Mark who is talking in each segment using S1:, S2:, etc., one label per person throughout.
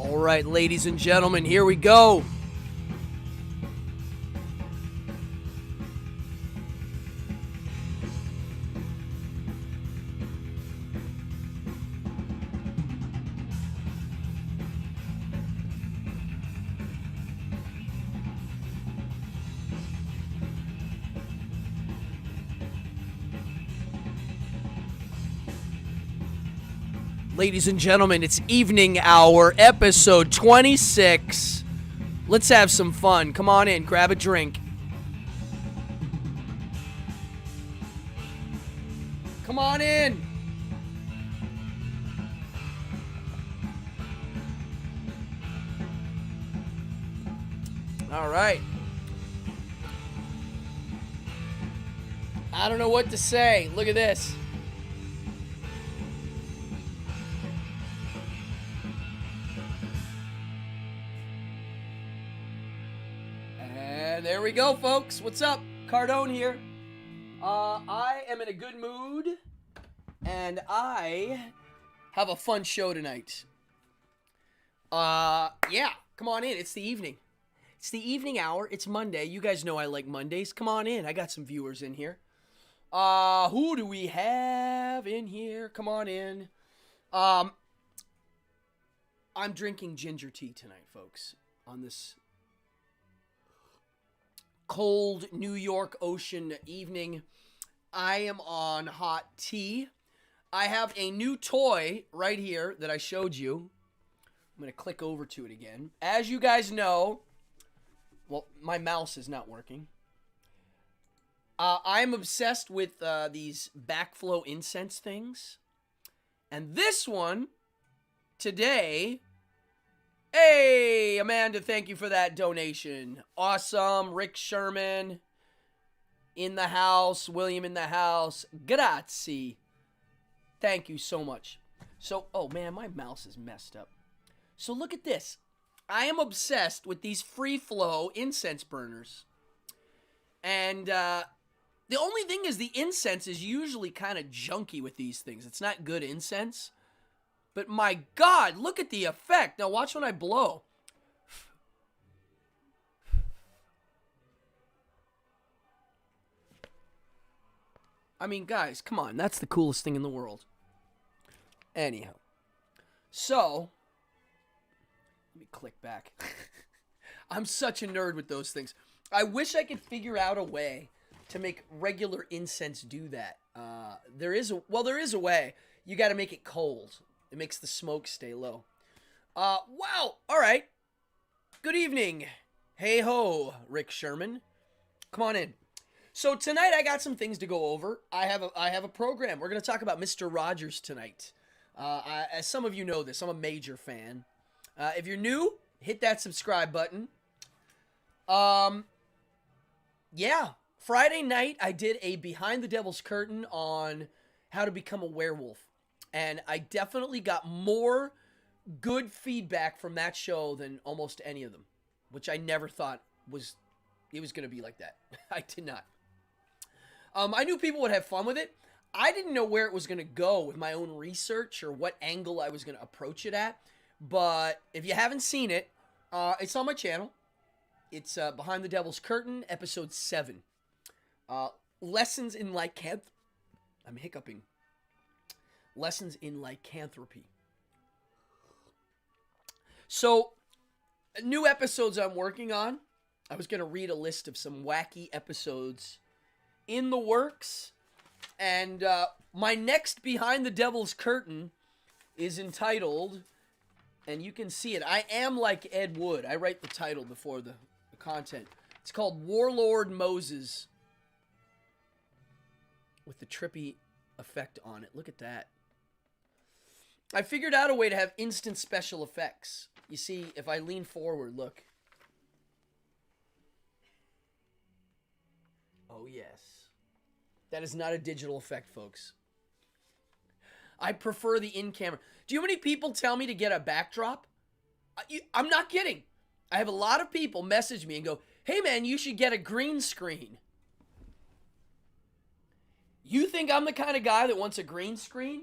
S1: All right, ladies and gentlemen, here we go. Ladies and gentlemen, it's evening hour, episode 26. Let's have some fun. Come on in, grab a drink. Come on in. All right. I don't know what to say. Look at this. And there we go, folks. What's up? Cardone here. I am in a good mood, and I have a fun show tonight. Yeah, come on in. It's the evening. It's the evening hour. It's Monday. You guys know I like Mondays. Come on in. I got some viewers in here. Who do we have in here? Come on in. I'm drinking ginger tea tonight, folks, on this cold New York ocean evening. I am on hot tea. I have a new toy right here that I showed you. I'm going to click over to it again. As you guys know, well, my mouse is not working. I'm obsessed with these backflow incense things. And this one, today... Hey, Amanda, thank you for that donation. Awesome. Rick Sherman in the house. William in the house. Grazie. Thank you so much. So, oh man, my mouse is messed up. So look at this. I am obsessed with these free flow incense burners. And the only thing is the incense is usually kind of junky with these things. It's not good incense. But my God, look at the effect. Now watch when I blow. I mean, guys, come on. That's the coolest thing in the world. Anyhow. So, let me click back. I'm such a nerd with those things. I wish I could figure out a way to make regular incense do that. There is a way. You got to make it cold. It makes the smoke stay low. Wow. All right. Good evening. Hey ho, Rick Sherman. Come on in. So tonight I got some things to go over. I have a program. We're going to talk about Mr. Rogers tonight. As some of you know this, I'm a major fan. If you're new, hit that subscribe button. Yeah. Friday night I did a Behind the Devil's Curtain on how to become a werewolf. And I definitely got more good feedback from that show than almost any of them, which I never thought it was going to be like that. I did not. I knew people would have fun with it. I didn't know where it was going to go with my own research or what angle I was going to approach it at. But if you haven't seen it, it's on my channel. It's Behind the Devil's Curtain, episode 7. Lessons in lycanthropy. I'm hiccuping. Lessons in lycanthropy. So, new episodes I'm working on. I was going to read a list of some wacky episodes in the works. And my next Behind the Devil's Curtain is entitled, and you can see it, I Am Like Ed Wood. I write the title before the content. It's called Warlord Moses. With the trippy effect on it. Look at that. I figured out a way to have instant special effects. You see, if I lean forward, look. Oh, yes. That is not a digital effect, folks. I prefer the in-camera. Do you know how many people tell me to get a backdrop? I'm not kidding. I have a lot of people message me and go, hey, man, you should get a green screen. You think I'm the kind of guy that wants a green screen?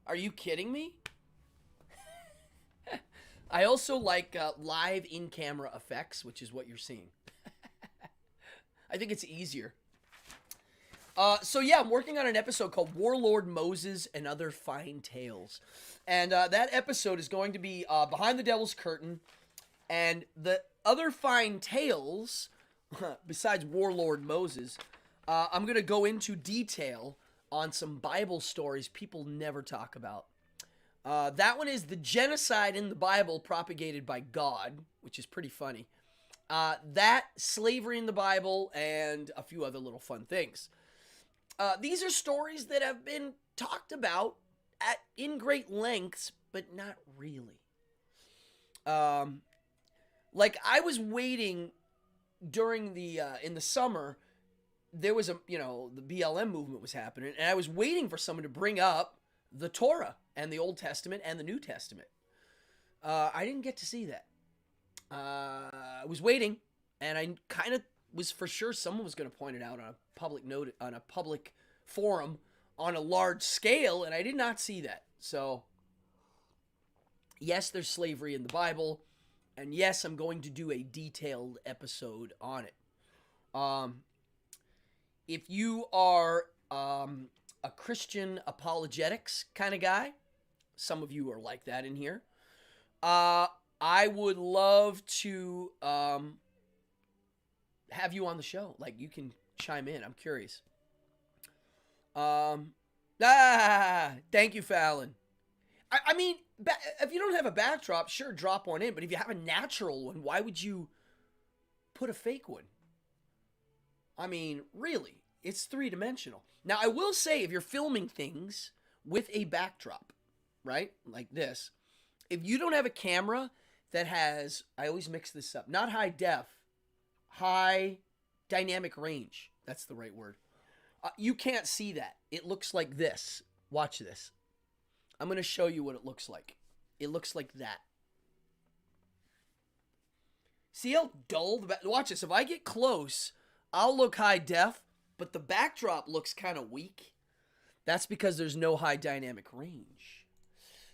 S1: Are you kidding me? I also like live in-camera effects, which is what you're seeing. I think it's easier. So yeah, I'm working on an episode called Warlord Moses and Other Fine Tales. And that episode is going to be Behind the Devil's Curtain. And the other fine tales, besides Warlord Moses, I'm going to go into detail on some Bible stories people never talk about. That one is the genocide in the Bible propagated by God, which is pretty funny. That, slavery in the Bible, and a few other little fun things. These are stories that have been talked about in great lengths, but not really. Like I was waiting during in the summer, there was the BLM movement was happening, and I was waiting for someone to bring up the Torah and the Old Testament and the New Testament. I didn't get to see that. I was waiting, and I kind of was for sure someone was going to point it out on a public forum on a large scale, and I did not see that. So, yes, there's slavery in the Bible, and yes, I'm going to do a detailed episode on it. If you are a Christian apologetics kind of guy, some of you are like that in here, I would love to have you on the show. Like, you can chime in. I'm curious. Thank you, Fallon. I mean, if you don't have a backdrop, sure, drop one in. But if you have a natural one, why would you put a fake one? I mean, really, it's three-dimensional. Now, I will say, if you're filming things with a backdrop, right, like this, if you don't have a camera that has, I always mix this up, not high def, high dynamic range, that's the right word, you can't see that. It looks like this. Watch this. I'm going to show you what it looks like. It looks like that. See how dull watch this. If I get close, I'll look high def, but the backdrop looks kind of weak. That's because there's no high dynamic range.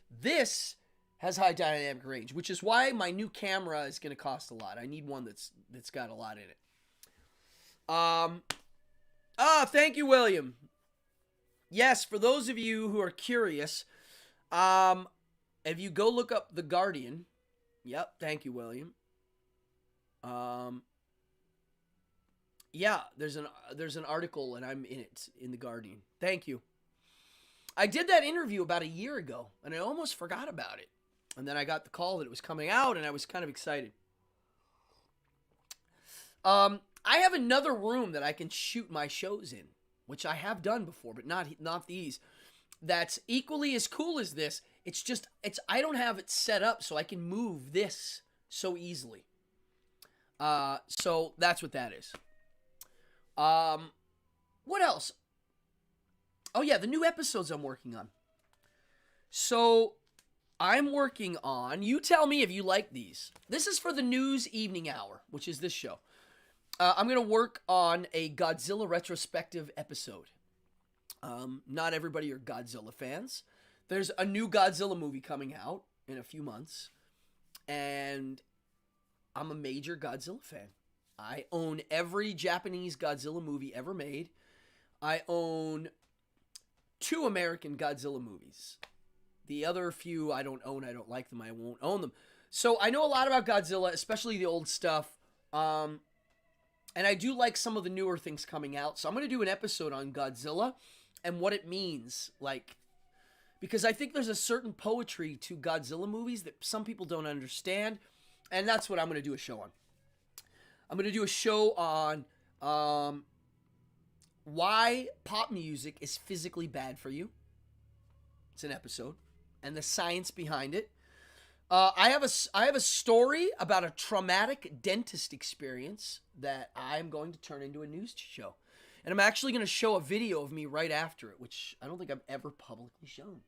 S1: This has high dynamic range, which is why my new camera is going to cost a lot. I need one that's got a lot in it. Thank you, William. Yes, for those of you who are curious, if you go look up The Guardian, yep, thank you, William. Yeah, there's an article and I'm in it in The Guardian. Thank you. I did that interview about a year ago and I almost forgot about it. And then I got the call that it was coming out and I was kind of excited. I have another room that I can shoot my shows in, which I have done before, but not these. That's equally as cool as this. I don't have it set up so I can move this so easily. So that's what that is. What else? Oh yeah, the new episodes I'm working on. So I'm working on, you tell me if you like these. This is for the news evening hour, which is this show. I'm going to work on a Godzilla retrospective episode. Not everybody are Godzilla fans. There's a new Godzilla movie coming out in a few months. And I'm a major Godzilla fan. I own every Japanese Godzilla movie ever made. I own 2 American Godzilla movies. The other few I don't own. I don't like them. I won't own them. So I know a lot about Godzilla, especially the old stuff. And I do like some of the newer things coming out. So I'm going to do an episode on Godzilla and what it means. Because I think there's a certain poetry to Godzilla movies that some people don't understand. And that's what I'm going to do a show on. I'm going to do a show on why pop music is physically bad for you. It's an episode. And the science behind it. I have a story about a traumatic dentist experience that I'm going to turn into a news show. And I'm actually going to show a video of me right after it, which I don't think I've ever publicly shown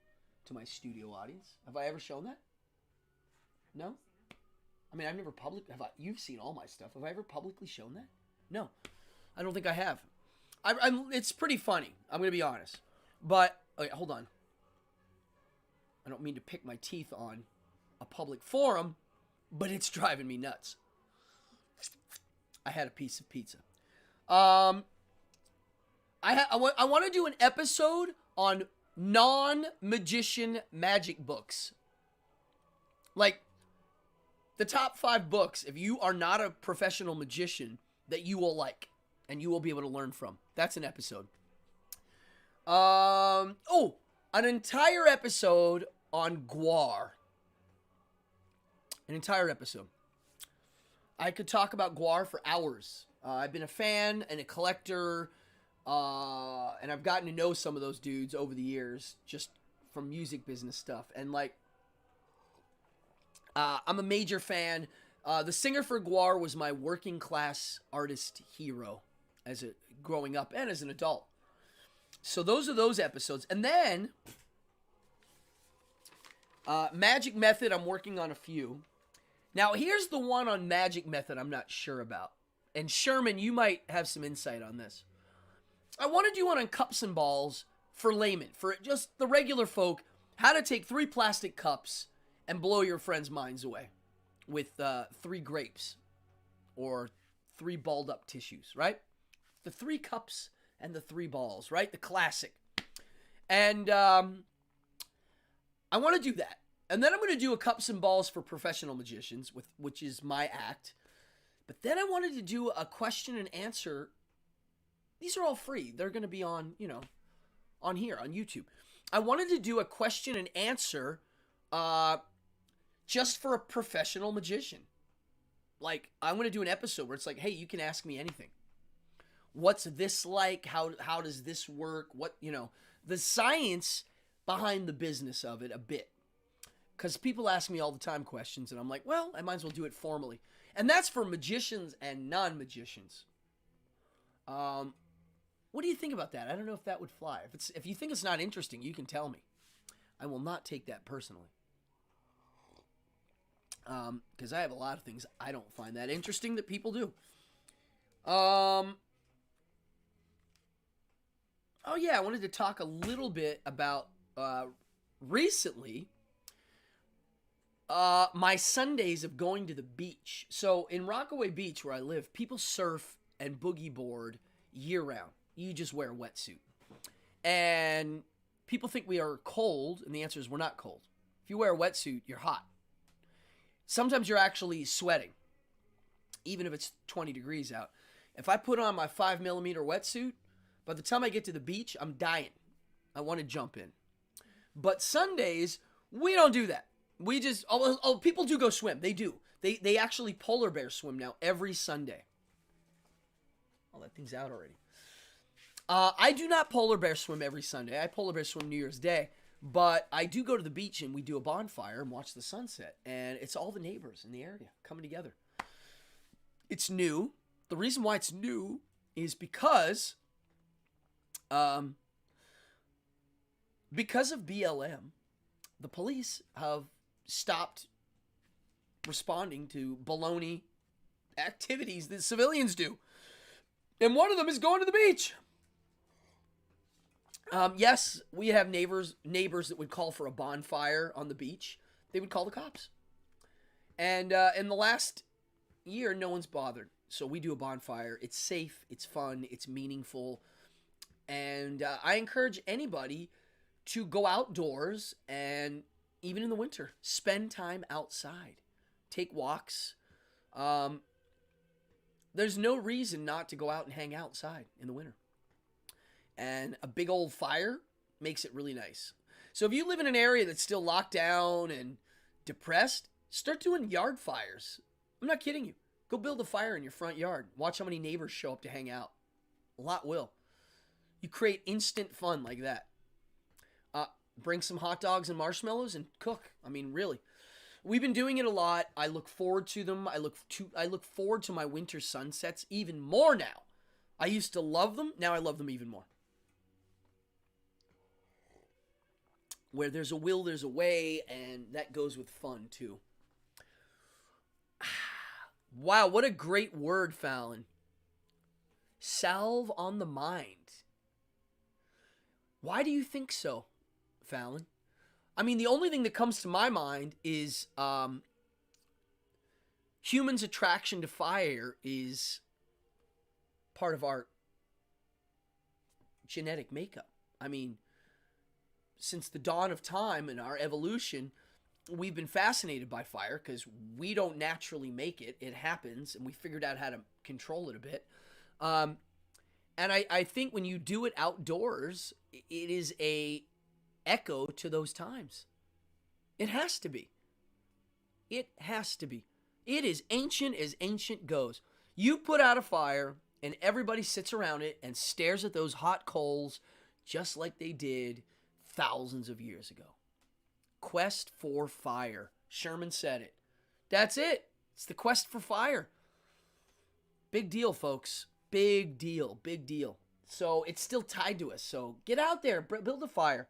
S1: to my studio audience. Have I ever shown that? No? I mean, I've never you've seen all my stuff. Have I ever publicly shown that? No. I don't think I have. It's pretty funny. I'm going to be honest. But, okay, hold on. I don't mean to pick my teeth on a public forum, but it's driving me nuts. I had a piece of pizza. I want to do an episode on non-magician magic books. Like, the top 5 books, if you are not a professional magician, that you will like and you will be able to learn from. That's an episode. An entire episode on Gwar. An entire episode. I could talk about Gwar for hours. I've been a fan and a collector, and I've gotten to know some of those dudes over the years, just from music business stuff. And like, I'm a major fan. The singer for Gwar was my working class artist hero as a growing up and as an adult. So those are those episodes. And then Magic Method, I'm working on a few. Now, here's the one on Magic Method I'm not sure about. And Sherman, you might have some insight on this. I want to do one on cups and balls for laymen, for just the regular folk, how to take 3 plastic cups and blow your friends' minds away with 3 grapes or 3 balled up tissues, right? The 3 cups and the 3 balls, right? The classic. And I want to do that. And then I'm going to do a cups and balls for professional magicians, which is my act. But then I wanted to do a question and answer. These are all free. They're going to be on, on here, on YouTube. I wanted to do a question and answer just for a professional magician. Like, I'm going to do an episode where it's like, hey, you can ask me anything. What's this like? How does this work? What, the science behind the business of it a bit. Because people ask me all the time questions, and I'm like, well, I might as well do it formally. And that's for magicians and non-magicians. What do you think about that? I don't know if that would fly. If you think it's not interesting, you can tell me. I will not take that personally. Because I have a lot of things I don't find that interesting that people do. Oh yeah, I wanted to talk a little bit about recently my Sundays of going to the beach. So in Rockaway Beach, where I live, people surf and boogie board year round. You just wear a wetsuit. And people think we are cold, and the answer is we're not cold. If you wear a wetsuit, you're hot. Sometimes you're actually sweating, even if it's 20 degrees out. If I put on my 5mm wetsuit, by the time I get to the beach, I'm dying. I want to jump in. But Sundays, we don't do that. We just, people do go swim. They do. They actually polar bear swim now every Sunday. Oh, that thing's out already. I do not polar bear swim every Sunday. I polar bear swim New Year's Day. But I do go to the beach and we do a bonfire and watch the sunset. And it's all the neighbors in the area coming together. It's new. The reason why it's new is because of BLM, the police have stopped responding to baloney activities that civilians do. And one of them is going to the beach. Yes, we have neighbors that would call for a bonfire on the beach. They would call the cops. And in the last year, no one's bothered. So we do a bonfire. It's safe. It's fun. It's meaningful. And I encourage anybody to go outdoors and, even in the winter, spend time outside. Take walks. There's no reason not to go out and hang outside in the winter. And a big old fire makes it really nice. So if you live in an area that's still locked down and depressed, start doing yard fires. I'm not kidding you. Go build a fire in your front yard. Watch how many neighbors show up to hang out. A lot will. You create instant fun like that. Bring some hot dogs and marshmallows and cook. I mean, really. We've been doing it a lot. I look forward to them. I look forward to my winter sunsets even more now. I used to love them. Now I love them even more. Where there's a will, there's a way, and that goes with fun too. Wow, what a great word, Fallon. Salve on the mind. Why do you think so, Fallon? I mean, the only thing that comes to my mind is humans' attraction to fire is part of our genetic makeup. I mean, since the dawn of time and our evolution, we've been fascinated by fire because we don't naturally make it. It happens, and we figured out how to control it a bit. And I think when you do it outdoors, it is a echo to those times. It has to be. It has to be. It is ancient as ancient goes. You put out a fire, and everybody sits around it and stares at those hot coals just like they did thousands of years ago. Quest for fire. Sherman said it. That's it. It's the quest for fire. Big deal, folks. Big deal. Big deal. So it's still tied to us. So get out there. Build a fire.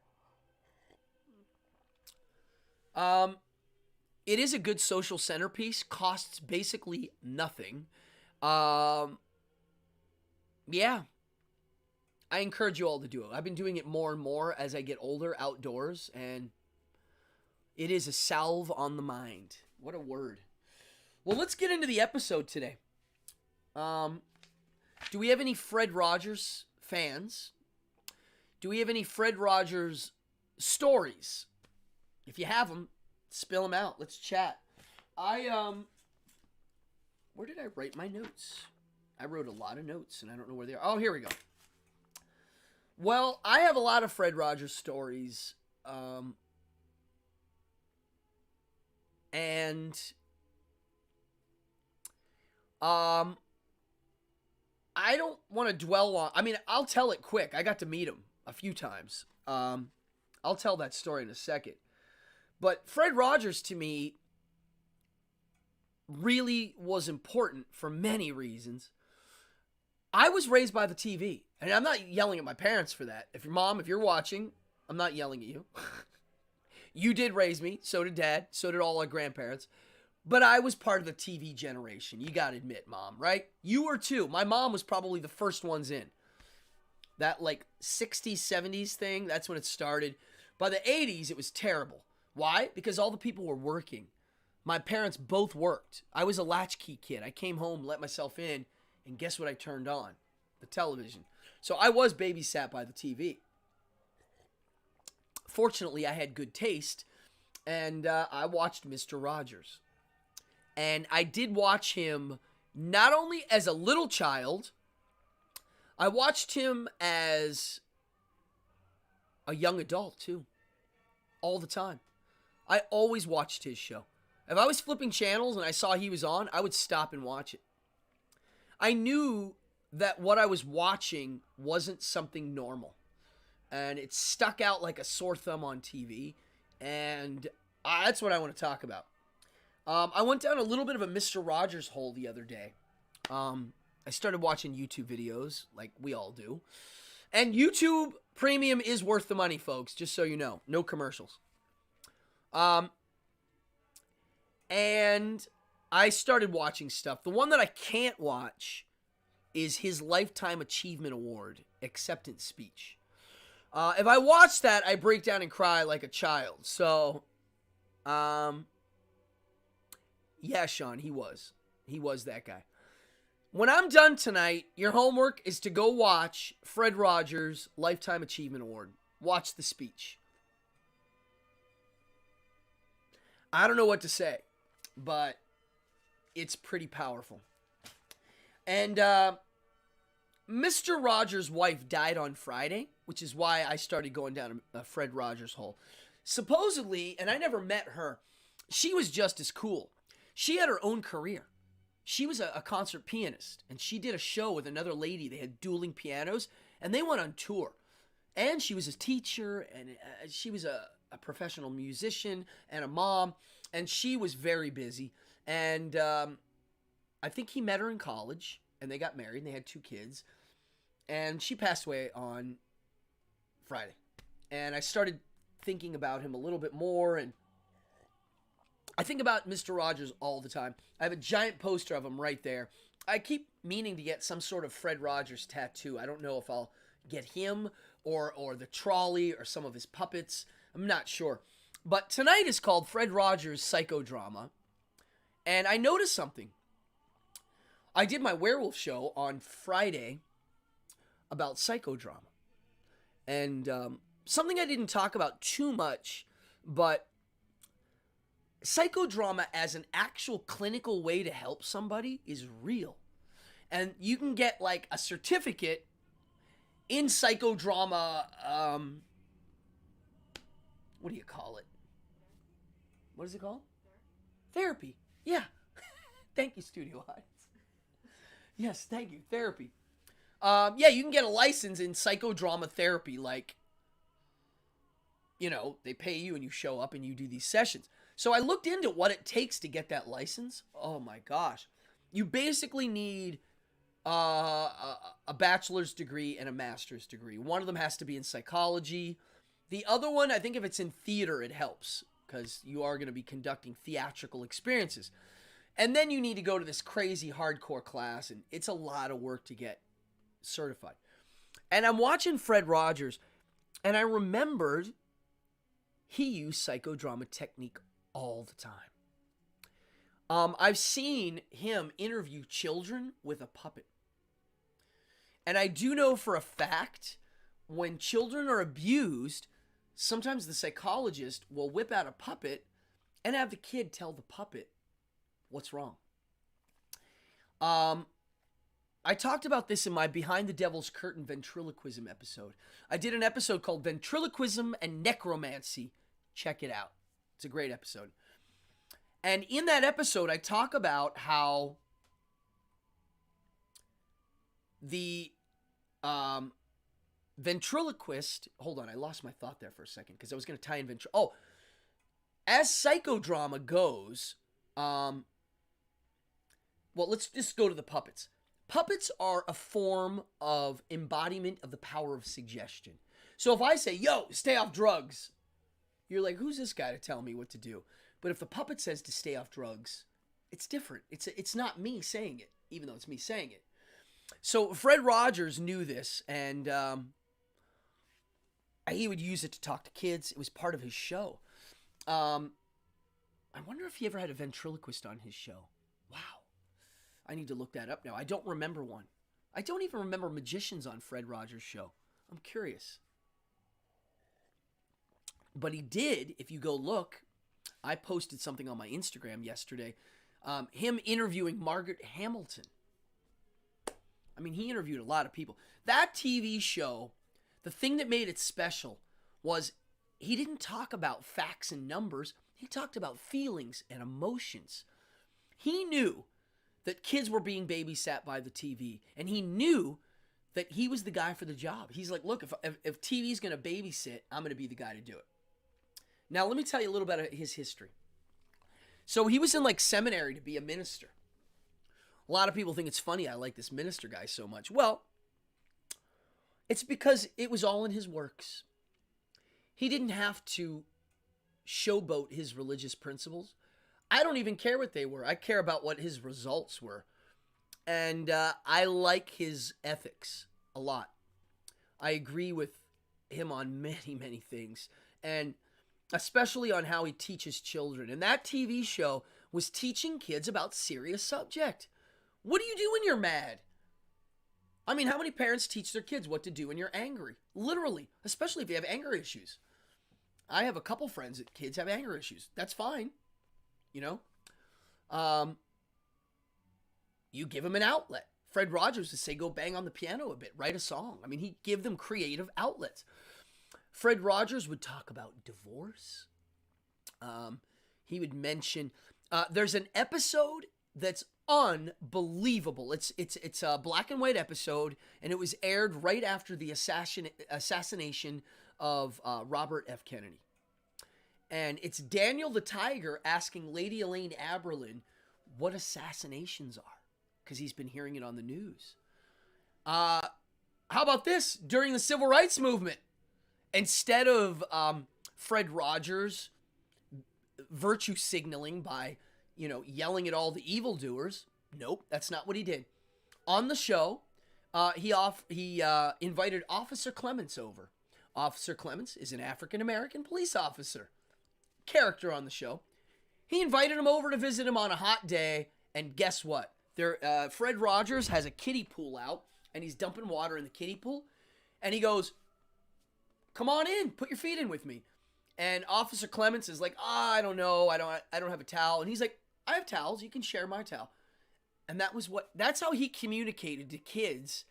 S1: It is a good social centerpiece. Costs basically nothing. Yeah. I encourage you all to do it. I've been doing it more and more as I get older outdoors, and it is a salve on the mind. What a word. Well, let's get into the episode today. Do we have any Fred Rogers fans? Do we have any Fred Rogers stories? If you have them, spill them out. Let's chat. Where did I write my notes? I wrote a lot of notes, and I don't know where they are. Oh, here we go. Well, I have a lot of Fred Rogers stories. I don't want to dwell on... I mean, I'll tell it quick. I got to meet him a few times. I'll tell that story in a second. But Fred Rogers, to me, really was important for many reasons. I was raised by the TV. And I'm not yelling at my parents for that. If you're watching, I'm not yelling at you. You did raise me. So did Dad. So did all our grandparents. But I was part of the TV generation. You got to admit, Mom, right? You were too. My mom was probably the first ones in. That like 60s, 70s thing, that's when it started. By the 80s, it was terrible. Why? Because all the people were working. My parents both worked. I was a latchkey kid. I came home, let myself in, and guess what I turned on? The television. So I was babysat by the TV. Fortunately, I had good taste, and I watched Mr. Rogers. And I did watch him not only as a little child, I watched him as a young adult too. All the time. I always watched his show. If I was flipping channels and I saw he was on, I would stop and watch it. I knew that what I was watching wasn't something normal. And it stuck out like a sore thumb on TV. And that's what I want to talk about. I went down a little bit of a Mr. Rogers hole the other day. I started watching YouTube videos, like we all do. And YouTube Premium is worth the money, folks, just so you know. No commercials. And I started watching stuff. The one that I can't watch is his Lifetime Achievement Award acceptance speech. If I watch that, I break down and cry like a child. So, yeah, Sean, he was. He was that guy. When I'm done tonight, your homework is to go watch Fred Rogers' Lifetime Achievement Award. Watch the speech. I don't know what to say, but it's pretty powerful. And Mr. Rogers' wife died on Friday, which is why I started going down a Fred Rogers hole. Supposedly, and I never met her, she was just as cool. She had her own career. She was a concert pianist, and she did a show with another lady. They had dueling pianos, and they went on tour. And she was a teacher, and she was a professional musician and a mom, and she was very busy. And I think he met her in college, and they got married, and they had 2 kids. And she passed away on Friday. And I started thinking about him a little bit more, and I think about Mr. Rogers all the time. I have a giant poster of him right there. I keep meaning to get some sort of Fred Rogers tattoo. I don't know if I'll get him or the trolley or some of his puppets. I'm not sure. But tonight is called Fred Rogers' Psychodrama. And I noticed something. I did my werewolf show on Friday about psychodrama. And something I didn't talk about too much, but psychodrama as an actual clinical way to help somebody is real. And you can get like a certificate in psychodrama, what do you call it? What is it called? Therapy. Yeah. Thank you, Studio Audience. Yes, thank you. Therapy. Yeah, you can get a license in psychodrama therapy. Like, you know, they pay you and you show up and you do these sessions. So I looked into what it takes to get that license. Oh my gosh. You basically need a bachelor's degree and a master's degree. One of them has to be in psychology. The other one, I think if it's in theater, it helps because you are going to be conducting theatrical experiences. And then you need to go to this crazy hardcore class, and it's a lot of work to get certified. And I'm watching Fred Rogers, and I remembered he used psychodrama technique all the time. I've seen him interview children with a puppet. And I do know for a fact, when children are abused, sometimes the psychologist will whip out a puppet and have the kid tell the puppet what's wrong. I talked about this in my Behind the Devil's Curtain ventriloquism episode. I did an episode called Ventriloquism and Necromancy. Check it out. It's a great episode. And in that episode, I talk about how the ventriloquist... Hold on, I lost my thought there for a second because I was going to tie in as psychodrama goes... well, let's just go to the puppets. Puppets are a form of embodiment of the power of suggestion. So if I say, yo, stay off drugs, you're like, who's this guy to tell me what to do? But if the puppet says to stay off drugs, it's different. It's not me saying it, even though it's me saying it. So Fred Rogers knew this, and he would use it to talk to kids. It was part of his show. I wonder if he ever had a ventriloquist on his show. Wow. I need to look that up now. I don't remember one. I don't even remember magicians on Fred Rogers' show. I'm curious. But he did, if you go look, I posted something on my Instagram yesterday, him interviewing Margaret Hamilton. I mean, he interviewed a lot of people. That TV show, the thing that made it special was he didn't talk about facts and numbers. He talked about feelings and emotions. He knew that kids were being babysat by the TV, and he knew that he was the guy for the job. He's like, look, if TV's going to babysit, I'm going to be the guy to do it. Now, let me tell you a little bit about his history. So he was in like seminary to be a minister. A lot of people think it's funny I like this minister guy so much. Well, it's because it was all in his works. He didn't have to showboat his religious principles. I don't even care what they were. I care about what his results were. And I like his ethics a lot. I agree with him on many, many things. And especially on how he teaches children. And that TV show was teaching kids about serious subject. What do you do when you're mad? I mean, how many parents teach their kids what to do when you're angry? Literally, especially if you have anger issues. I have a couple friends that kids have anger issues. That's fine. You know? You give them an outlet. Fred Rogers would say, go bang on the piano a bit, write a song. I mean, he'd give them creative outlets. Fred Rogers would talk about divorce. He would mention, there's an episode that's unbelievable. It's a black and white episode, and it was aired right after the assassination of Robert F. Kennedy. And it's Daniel the Tiger asking Lady Elaine Aberlin what assassinations are, because he's been hearing it on the news. How about this? During the Civil Rights Movement, instead of Fred Rogers virtue signaling by, yelling at all the evildoers, nope, that's not what he did. On the show, he invited Officer Clements over. Officer Clements is an African-American police officer. character on the show. He invited him over to visit him on a hot day, and guess what? Fred Rogers has a kiddie pool out, and he's dumping water in the kiddie pool, and he goes, "Come on in, put your feet in with me." And Officer Clements is like, I don't know, I don't have a towel. And he's like, "I have towels, you can share my towel." And that's how he communicated to kids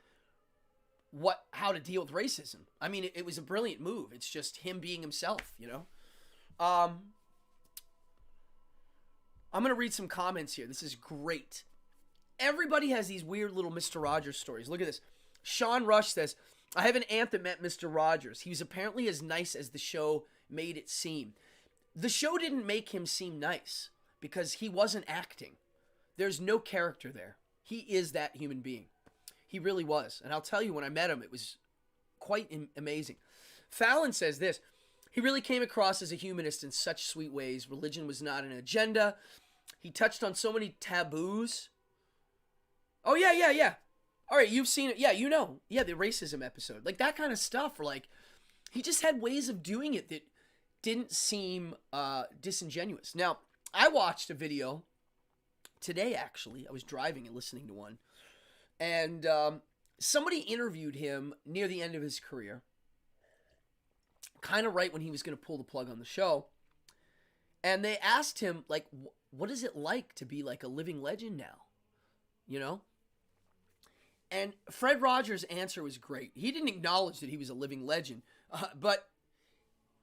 S1: how to deal with racism. I mean, it was a brilliant move. It's just him being himself, you know? I'm going to read some comments here. This is great. Everybody has these weird little Mr. Rogers stories. Look at this. Sean Rush says, "I have an aunt that met Mr. Rogers. He was apparently as nice as the show made it seem." The show didn't make him seem nice because he wasn't acting. There's no character there. He is that human being. He really was. And I'll tell you, when I met him, it was quite amazing. Fallon says this, "He really came across as a humanist in such sweet ways. Religion was not an agenda. He touched on so many taboos." Oh, yeah. All right, you've seen it. Yeah, you know. Yeah, the racism episode. Like, that kind of stuff. Or like, he just had ways of doing it that didn't seem disingenuous. Now, I watched a video today, actually. I was driving and listening to one. And somebody interviewed him near the end of his career. Kind of right when he was going to pull the plug on the show. And they asked him, like, what is it like to be like a living legend now? You know? And Fred Rogers' answer was great. He didn't acknowledge that he was a living legend. But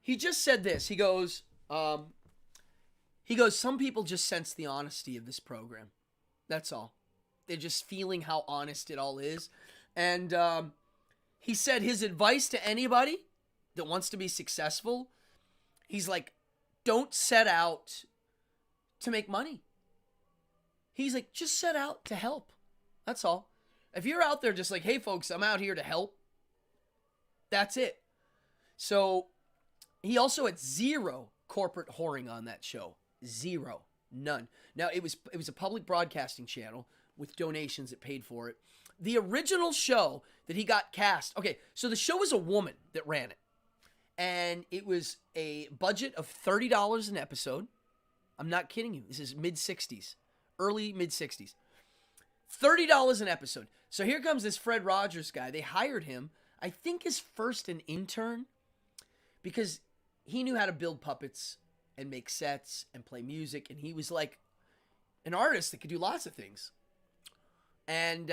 S1: he just said this. He goes, "Some people just sense the honesty of this program. That's all. They're just feeling how honest it all is." And he said his advice to anybody that wants to be successful, he's like, don't set out to make money. He's like, just set out to help. That's all. If you're out there just like, "Hey folks, I'm out here to help," that's it. So he also had zero corporate whoring on that show. Zero. None. Now, it was a public broadcasting channel with donations that paid for it. The original show that he got cast. Okay, so the show was a woman that ran it. And it was a budget of $30 an episode. I'm not kidding you. This is mid-60s. Early mid-60s. $30 an episode. So here comes this Fred Rogers guy. They hired him, I think as first an intern, because he knew how to build puppets and make sets and play music. And he was like an artist that could do lots of things. And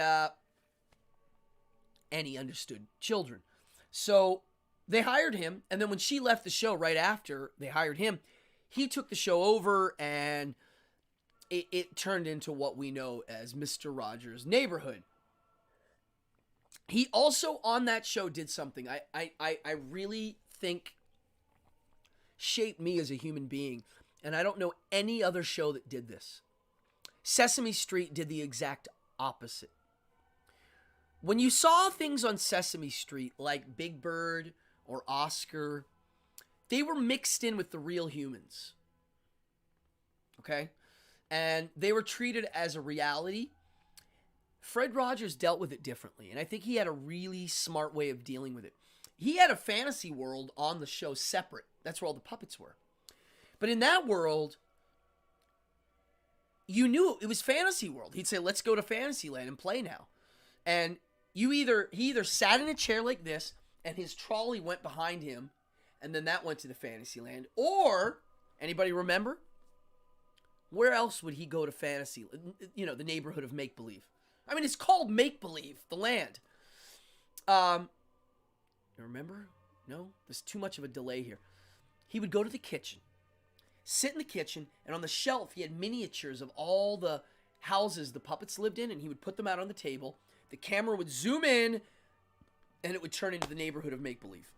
S1: he understood children. So they hired him, and then when she left the show right after they hired him, he took the show over, and it turned into what we know as Mr. Rogers' Neighborhood. He also, on that show, did something I really think shaped me as a human being, and I don't know any other show that did this. Sesame Street did the exact opposite. When you saw things on Sesame Street like Big Bird or Oscar, they were mixed in with the real humans. Okay? And they were treated as a reality. Fred Rogers dealt with it differently, and I think he had a really smart way of dealing with it. He had a fantasy world on the show separate. That's where all the puppets were. But in that world, you knew it was fantasy world. He'd say, "Let's go to Fantasyland and play now." And he either sat in a chair like this, and his trolley went behind him, and then that went to the Fantasyland. Or, anybody remember? Where else would he go to fantasy? You know, the neighborhood of make-believe. I mean, it's called make-believe, the land. You remember? No? There's too much of a delay here. He would go to the kitchen, sit in the kitchen, and on the shelf, he had miniatures of all the houses the puppets lived in, and he would put them out on the table. The camera would zoom in, and it would turn into the neighborhood of make-believe.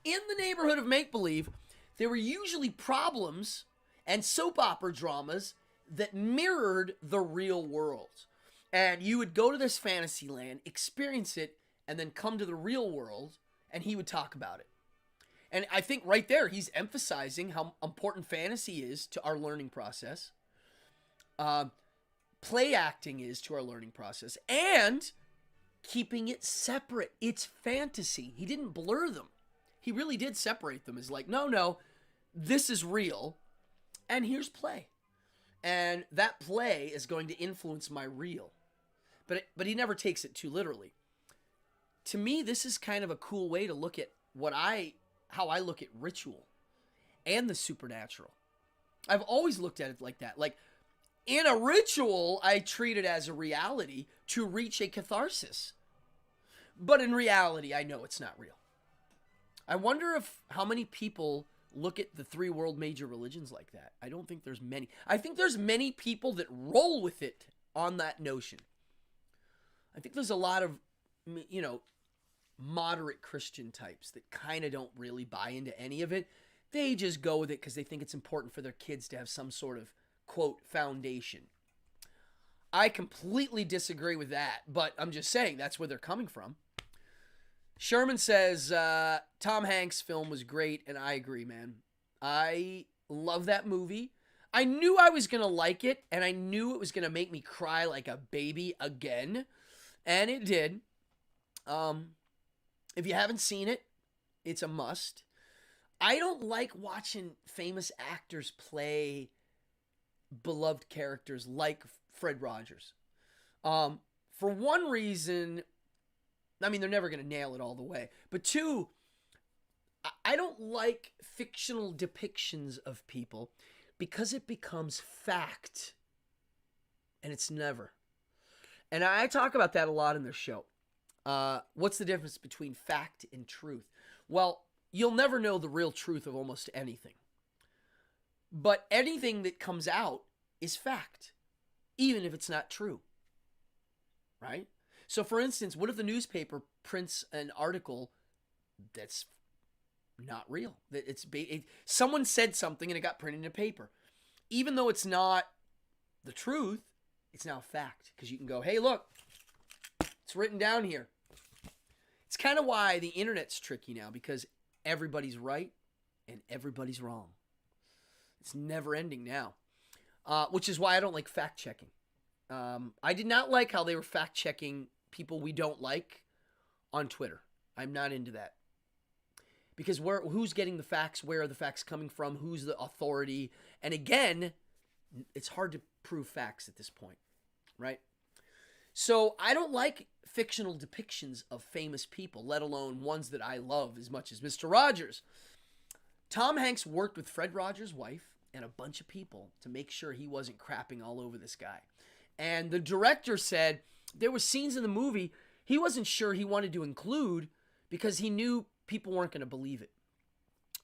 S1: In the neighborhood of make-believe, there were usually problems and soap opera dramas that mirrored the real world. And you would go to this fantasy land, experience it, and then come to the real world, and he would talk about it. And I think right there, he's emphasizing how important fantasy is to our learning process. Play acting is to our learning process. And keeping it separate. It's fantasy. He didn't blur them. He really did separate them as like, no, this is real, and here's play. And that play is going to influence my real. But he never takes it too literally. To me, this is kind of a cool way to look at how I look at ritual and the supernatural. I've always looked at it like that. Like, in a ritual, I treat it as a reality to reach a catharsis. But in reality, I know it's not real. I wonder how many people look at the three world major religions like that. I don't think there's many. I think there's many people that roll with it on that notion. I think there's a lot of, moderate Christian types that kind of don't really buy into any of it. They just go with it because they think it's important for their kids to have some sort of, quote, foundation. I completely disagree with that, but I'm just saying that's where they're coming from. Sherman says, Tom Hanks' film was great, and I agree, man. I love that movie. I knew I was going to like it, and I knew it was going to make me cry like a baby again, and it did. If you haven't seen it, it's a must. I don't like watching famous actors play beloved characters like Fred Rogers. For one reason, I mean, they're never going to nail it all the way. But two, I don't like fictional depictions of people because it becomes fact. And it's never. And I talk about that a lot in this show. What's the difference between fact and truth? Well, you'll never know the real truth of almost anything. But anything that comes out is fact, even if it's not true. Right? So, for instance, what if the newspaper prints an article that's not real? That someone said something and it got printed in a paper. Even though it's not the truth, it's now a fact. Because you can go, hey, look, it's written down here. It's kind of why the internet's tricky now, because everybody's right and everybody's wrong. It's never ending now, which is why I don't like fact-checking. I did not like how they were fact-checking people we don't like on Twitter. I'm not into that. Because who's getting the facts? Where are the facts coming from? Who's the authority? And again, it's hard to prove facts at this point, right? So I don't like fictional depictions of famous people, let alone ones that I love as much as Mr. Rogers. Tom Hanks worked with Fred Rogers' wife and a bunch of people to make sure he wasn't crapping all over this guy. And the director said there were scenes in the movie he wasn't sure he wanted to include because he knew people weren't going to believe it.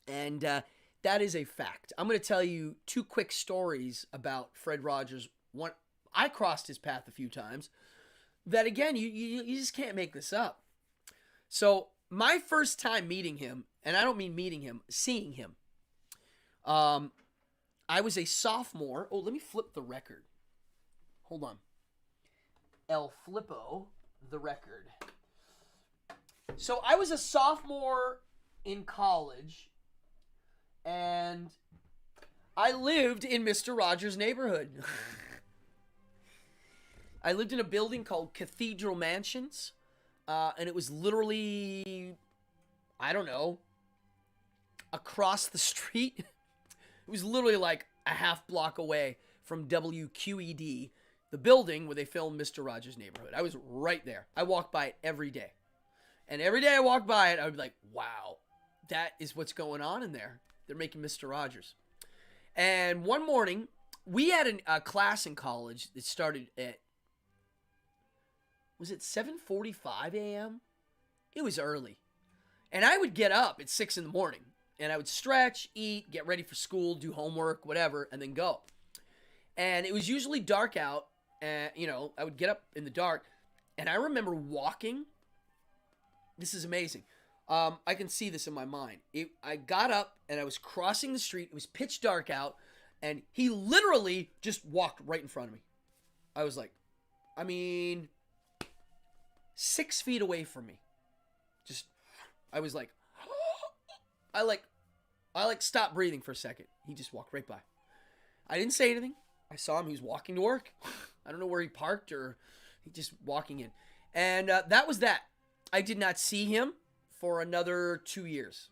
S1: And that is a fact. I'm going to tell you two quick stories about Fred Rogers. One, I crossed his path a few times. That again, you just can't make this up. So my first time meeting him, and I don't mean meeting him, seeing him. I was a sophomore. Oh, let me flip the record. Hold on. El Flippo, the record. So I was a sophomore in college, and I lived in Mr. Rogers' neighborhood. I lived in a building called Cathedral Mansions, and it was literally, I don't know, across the street. It was literally like a half block away from WQED, the building where they filmed Mr. Rogers' Neighborhood. I was right there. I walked by it every day. And every day I walked by it, I would be like, wow, that is what's going on in there. They're making Mr. Rogers. And one morning, we had a class in college that started at, was it 7:45 a.m.? It was early. And I would get up at 6 in the morning. And I would stretch, eat, get ready for school, do homework, whatever, and then go. And it was usually dark out. And, I would get up in the dark. And I remember walking. This is amazing. I can see this in my mind. I got up and I was crossing the street. It was pitch dark out. And he literally just walked right in front of me. I was like, 6 feet away from me. I was like, I stopped breathing for a second. He just walked right by. I didn't say anything. I saw him. He was walking to work. I don't know where he parked or he just walking in. And that was that. I did not see him for another 2 years.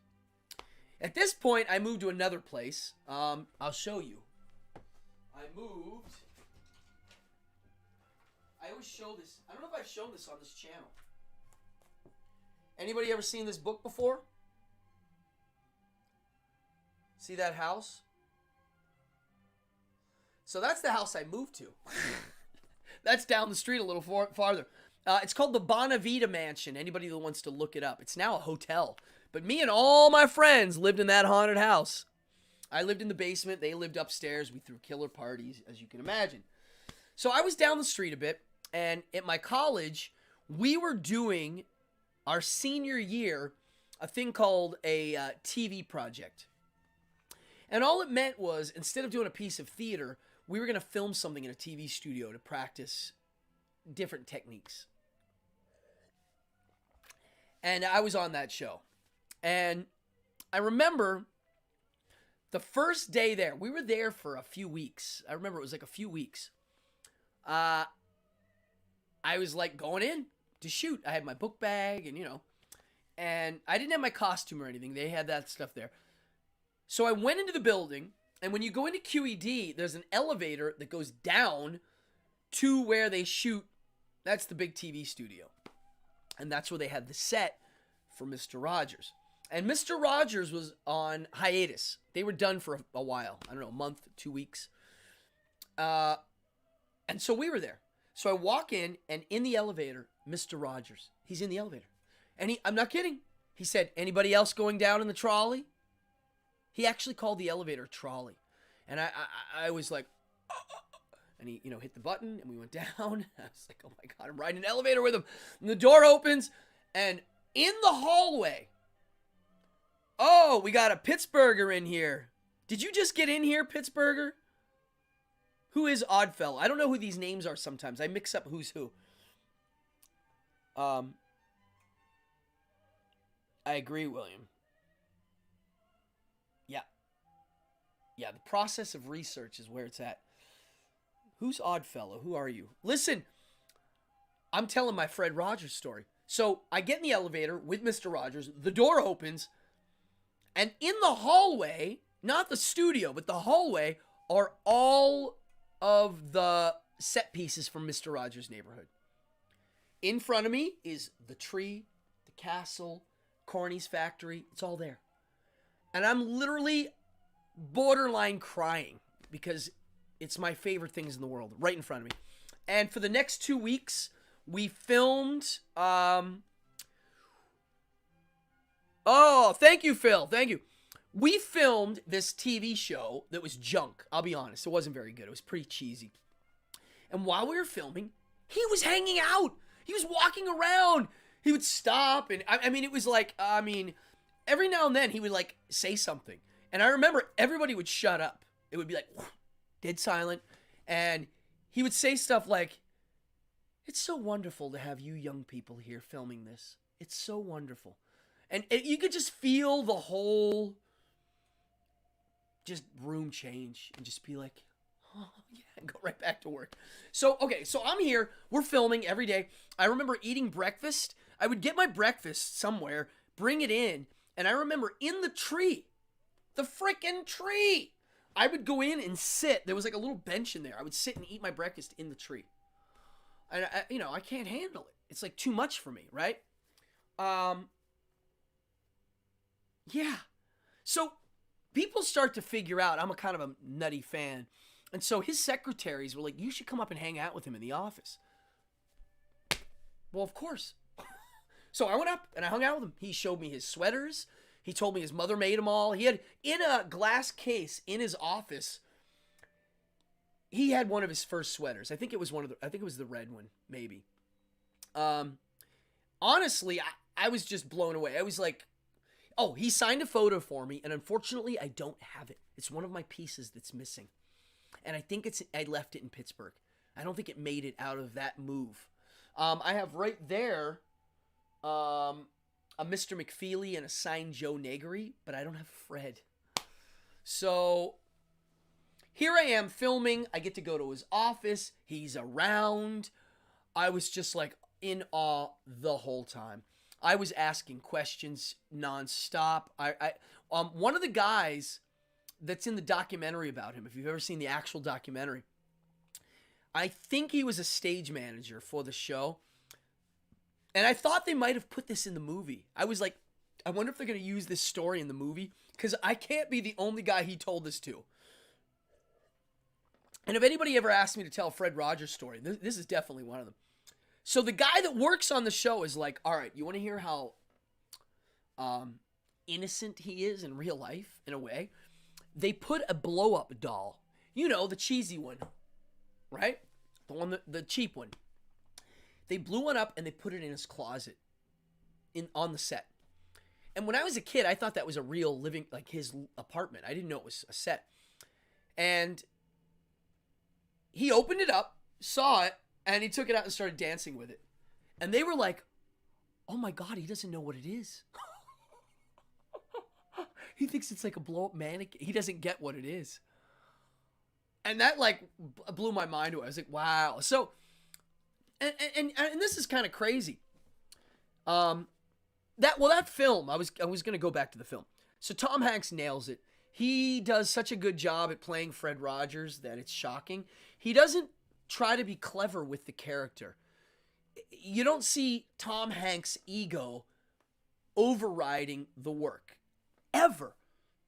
S1: At this point, I moved to another place. I'll show you. I moved. I always show this. I don't know if I've shown this on this channel. Anybody ever seen this book before? See that house? So that's the house I moved to. That's down the street a little farther. It's called the Bonavita Mansion. Anybody that wants to look it up. It's now a hotel. But me and all my friends lived in that haunted house. I lived in the basement. They lived upstairs. We threw killer parties, as you can imagine. So I was down the street a bit. And at my college, we were doing our senior year a thing called a TV project. And all it meant was, instead of doing a piece of theater, we were going to film something in a TV studio to practice different techniques. And I was on that show. And I remember the first day there, we were there for a few weeks. I remember it was like a few weeks. I was like going in to shoot. I had my book bag and, and I didn't have my costume or anything. They had that stuff there. So I went into the building, and when you go into QED, there's an elevator that goes down to where they shoot. That's the big TV studio. And that's where they had the set for Mr. Rogers. And Mr. Rogers was on hiatus. They were done for a while. I don't know, a month, 2 weeks. And so we were there. So I walk in, and in the elevator, Mr. Rogers. He's in the elevator. And I'm not kidding. He said, anybody else going down in the trolley? He actually called the elevator trolley. And I was like, and he, hit the button, and we went down. I was like, oh my God, I'm riding an elevator with him. And the door opens, and in the hallway, oh, we got a Pittsburgher in here. Did you just get in here, Pittsburgher? Who is Oddfellow? I don't know who these names are sometimes. I mix up who's who. I agree, William. Yeah, the process of research is where it's at. Who's Oddfellow? Who are you? Listen, I'm telling my Fred Rogers story. So I get in the elevator with Mr. Rogers. The door opens. And in the hallway, not the studio, but the hallway, are all of the set pieces from Mr. Rogers' neighborhood. In front of me is the tree, the castle, Corny's factory. It's all there. And I'm literally borderline crying because it's my favorite things in the world right in front of me. And for the next 2 weeks, we filmed. Oh, thank you, Phil. Thank you. We filmed this TV show that was junk. I'll be honest. It wasn't very good. It was pretty cheesy. And while we were filming, he was hanging out. He was walking around. He would stop. And it was like, every now and then he would like say something. And I remember everybody would shut up. It would be like, dead silent. And he would say stuff like, it's so wonderful to have you young people here filming this. It's so wonderful. And you could just feel the whole just room change and just be like, oh, yeah, and go right back to work. So, okay, so I'm here. We're filming every day. I remember eating breakfast. I would get my breakfast somewhere, bring it in, and I remember in the tree, the frickin' tree, I would go in and sit. There was like a little bench in there. I would sit and eat my breakfast in the tree. And, I can't handle it. It's like too much for me, right? Yeah. So people start to figure out I'm a kind of a nutty fan. And so his secretaries were like, you should come up and hang out with him in the office. Well, of course. So I went up and I hung out with him. He showed me his sweaters. He told me his mother made them all. He had, in a glass case in his office, he had one of his first sweaters. I think it was the red one, maybe. Honestly, I was just blown away. I was like, oh, he signed a photo for me, and unfortunately, I don't have it. It's one of my pieces that's missing. And I think I left it in Pittsburgh. I don't think it made it out of that move. I have right there a Mr. McFeely and a signed Joe Negri, but I don't have Fred. So here I am filming. I get to go to his office. He's around. I was just like in awe the whole time. I was asking questions nonstop. One of the guys that's in the documentary about him, if you've ever seen the actual documentary, I think he was a stage manager for the show. And I thought they might have put this in the movie. I was like, I wonder if they're going to use this story in the movie, because I can't be the only guy he told this to. And if anybody ever asked me to tell Fred Rogers' story, this is definitely one of them. So the guy that works on the show is like, all right, you want to hear how innocent he is in real life, in a way? They put a blow-up doll. You know, the cheesy one, right? The cheap one. They blew one up and they put it in his closet on the set. And when I was a kid, I thought that was a real living, like his apartment. I didn't know it was a set. And he opened it up, saw it, and he took it out and started dancing with it. And they were like, oh my God, he doesn't know what it is. He thinks it's like a blow-up mannequin. He doesn't get what it is. And that like blew my mind away. I was like, wow. So, and this is kind of crazy. That film, I was going to go back to the film. So Tom Hanks nails it. He does such a good job at playing Fred Rogers that it's shocking. He doesn't try to be clever with the character. You don't see Tom Hanks' ego overriding the work. Ever.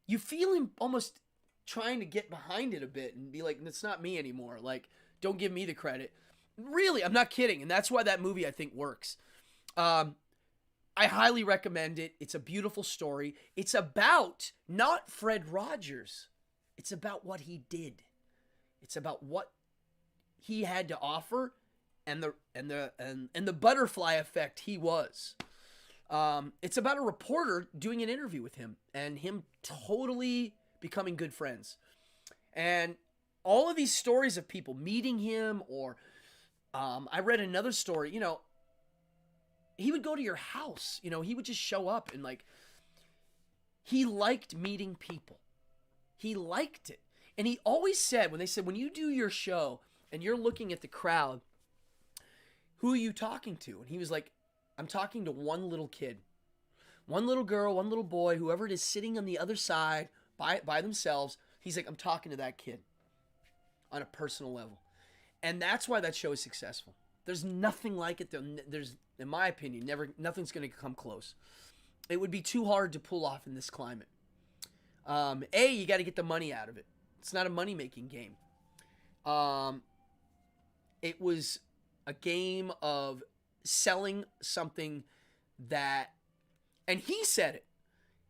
S1: You feel him almost trying to get behind it a bit and be like, it's not me anymore. Like, don't give me the credit. Really, I'm not kidding. And that's why that movie, I think, works. I highly recommend it. It's a beautiful story. It's about not Fred Rogers. It's about what he did. It's about what he had to offer and the butterfly effect he was. It's about a reporter doing an interview with him and him totally becoming good friends. And all of these stories of people meeting him, or I read another story, he would go to your house, he would just show up and like, he liked meeting people. He liked it. And he always said, when they said, when you do your show and you're looking at the crowd, who are you talking to? And he was like, I'm talking to one little kid, one little girl, one little boy, whoever it is sitting on the other side by themselves. He's like, I'm talking to that kid on a personal level. And that's why that show is successful. There's nothing like it. There's, in my opinion, nothing's going to come close. It would be too hard to pull off in this climate. You got to get the money out of it. It's not a money-making game. It was a game of selling something that, and he said it.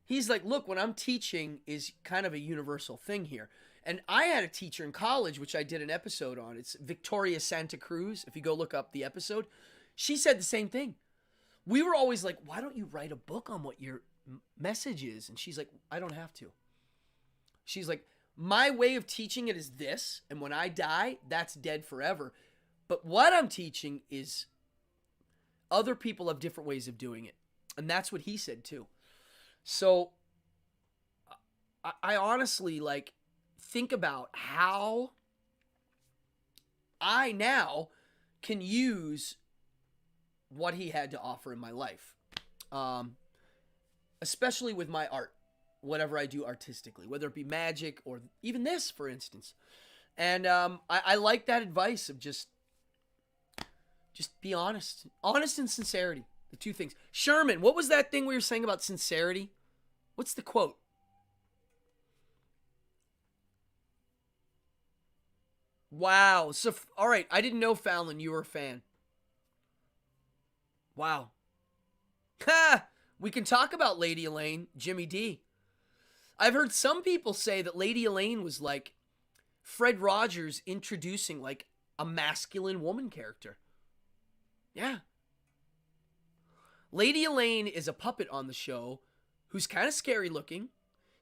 S1: He's like, look, what I'm teaching is kind of a universal thing here. And I had a teacher in college, which I did an episode on. It's Victoria Santa Cruz. If you go look up the episode, she said the same thing. We were always like, why don't you write a book on what your message is? And she's like, I don't have to. She's like, my way of teaching it is this. And when I die, that's dead forever. But what I'm teaching is other people have different ways of doing it. And that's what he said too. So I honestly think about how I now can use what he had to offer in my life. Especially with my art, whatever I do artistically, whether it be magic or even this, for instance. And I like that advice of just be honest. Honest and sincerity. The two things. Sherman, what was that thing we were saying about sincerity? What's the quote? Wow. So, all right. I didn't know, Fallon, you were a fan. Wow. Ha! We can talk about Lady Elaine, Jimmy D. I've heard some people say that Lady Elaine was like Fred Rogers introducing like a masculine woman character. Yeah. Lady Elaine is a puppet on the show who's kind of scary looking.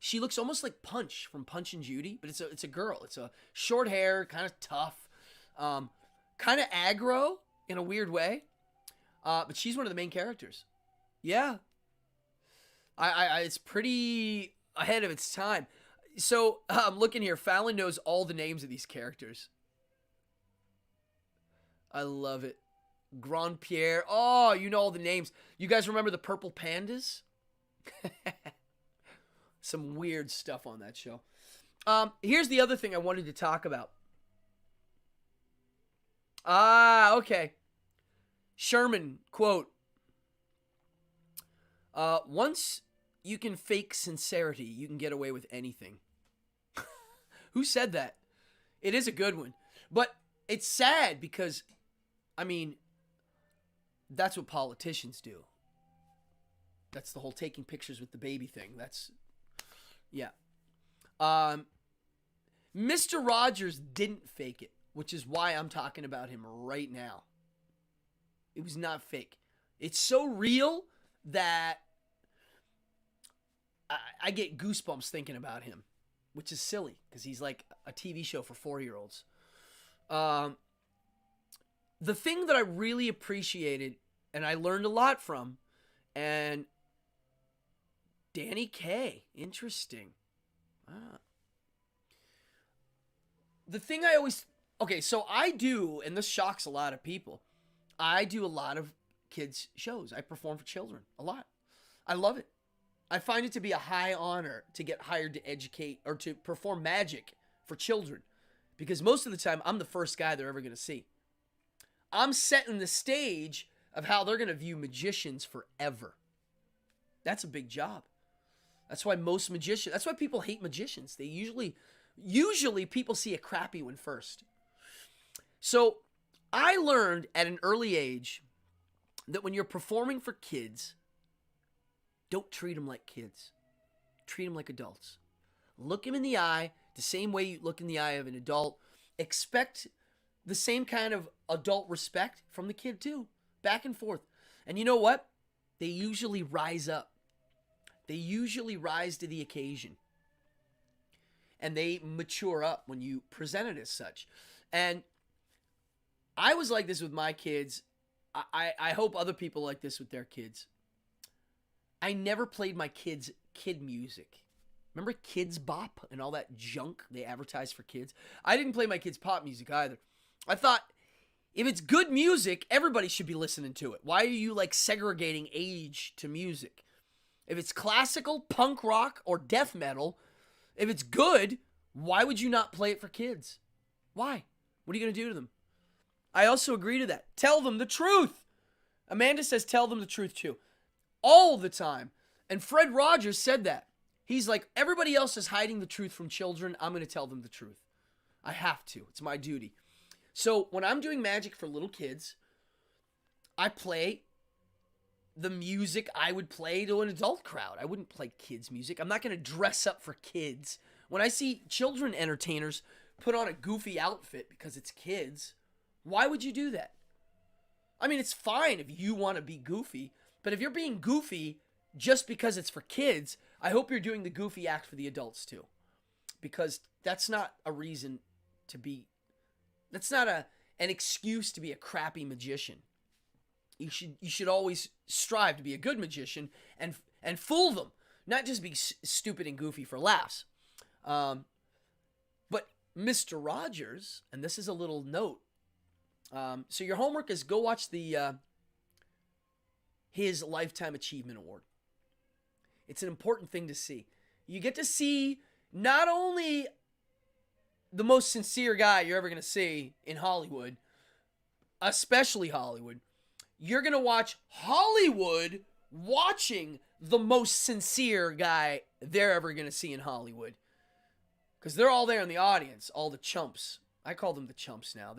S1: She looks almost like Punch from Punch and Judy, but it's a girl. It's a short hair, kind of tough, kind of aggro in a weird way. But she's one of the main characters. Yeah. It's pretty ahead of its time. So I'm looking here. Fallon knows all the names of these characters. I love it. Grand Pierre. Oh, you know all the names. You guys remember the Purple Pandas? Some weird stuff on that show. Here's the other thing I wanted to talk about. Okay. Sherman, quote, once you can fake sincerity, you can get away with anything. Who said that? It is a good one. But it's sad because, I mean, that's what politicians do. That's the whole taking pictures with the baby thing. Yeah. Mr. Rogers didn't fake it, which is why I'm talking about him right now. It was not fake. It's so real that I get goosebumps thinking about him, which is silly because he's like a TV show for 4-year-olds. The thing that I really appreciated and I learned a lot from, and Danny Kaye, interesting. The thing I always... Okay, so I do, and this shocks a lot of people, I do a lot of kids' shows. I perform for children a lot. I love it. I find it to be a high honor to get hired to educate or to perform magic for children. Because most of the time, I'm the first guy they're ever going to see. I'm setting the stage of how they're going to view magicians forever. That's a big job. That's why that's why people hate magicians. They usually people see a crappy one first. So I learned at an early age that when you're performing for kids, don't treat them like kids. Treat them like adults. Look them in the eye the same way you look in the eye of an adult. Expect the same kind of adult respect from the kid too. Back and forth. And you know what? They usually rise up. They usually rise to the occasion. And they mature up when you present it as such. And I was like this with my kids. I hope other people like this with their kids. I never played my kids kid music. Remember Kids Bop and all that junk they advertised for kids? I didn't play my kids pop music either. I thought, if it's good music, everybody should be listening to it. Why are you like segregating age to music? If it's classical, punk rock, or death metal, if it's good, why would you not play it for kids? Why? What are you going to do to them? I also agree to that. Tell them the truth. Amanda says tell them the truth too. All the time. And Fred Rogers said that. He's like, everybody else is hiding the truth from children. I'm going to tell them the truth. I have to. It's my duty. So when I'm doing magic for little kids, I play the music I would play to an adult crowd. I wouldn't play kids' music. I'm not going to dress up for kids. When I see children entertainers put on a goofy outfit because it's kids, why would you do that? I mean, it's fine if you want to be goofy, but if you're being goofy just because it's for kids, I hope you're doing the goofy act for the adults too. Because that's not a reason to be... That's not an excuse to be a crappy magician. You should always strive to be a good magician and fool them, not just be stupid and goofy for laughs. But Mr. Rogers, and this is a little note. So your homework is go watch his Lifetime Achievement Award. It's an important thing to see. You get to see not only the most sincere guy you're ever going to see in Hollywood, especially Hollywood. You're going to watch Hollywood watching the most sincere guy they're ever going to see in Hollywood. Because they're all there in the audience, all the chumps. I call them the chumps now.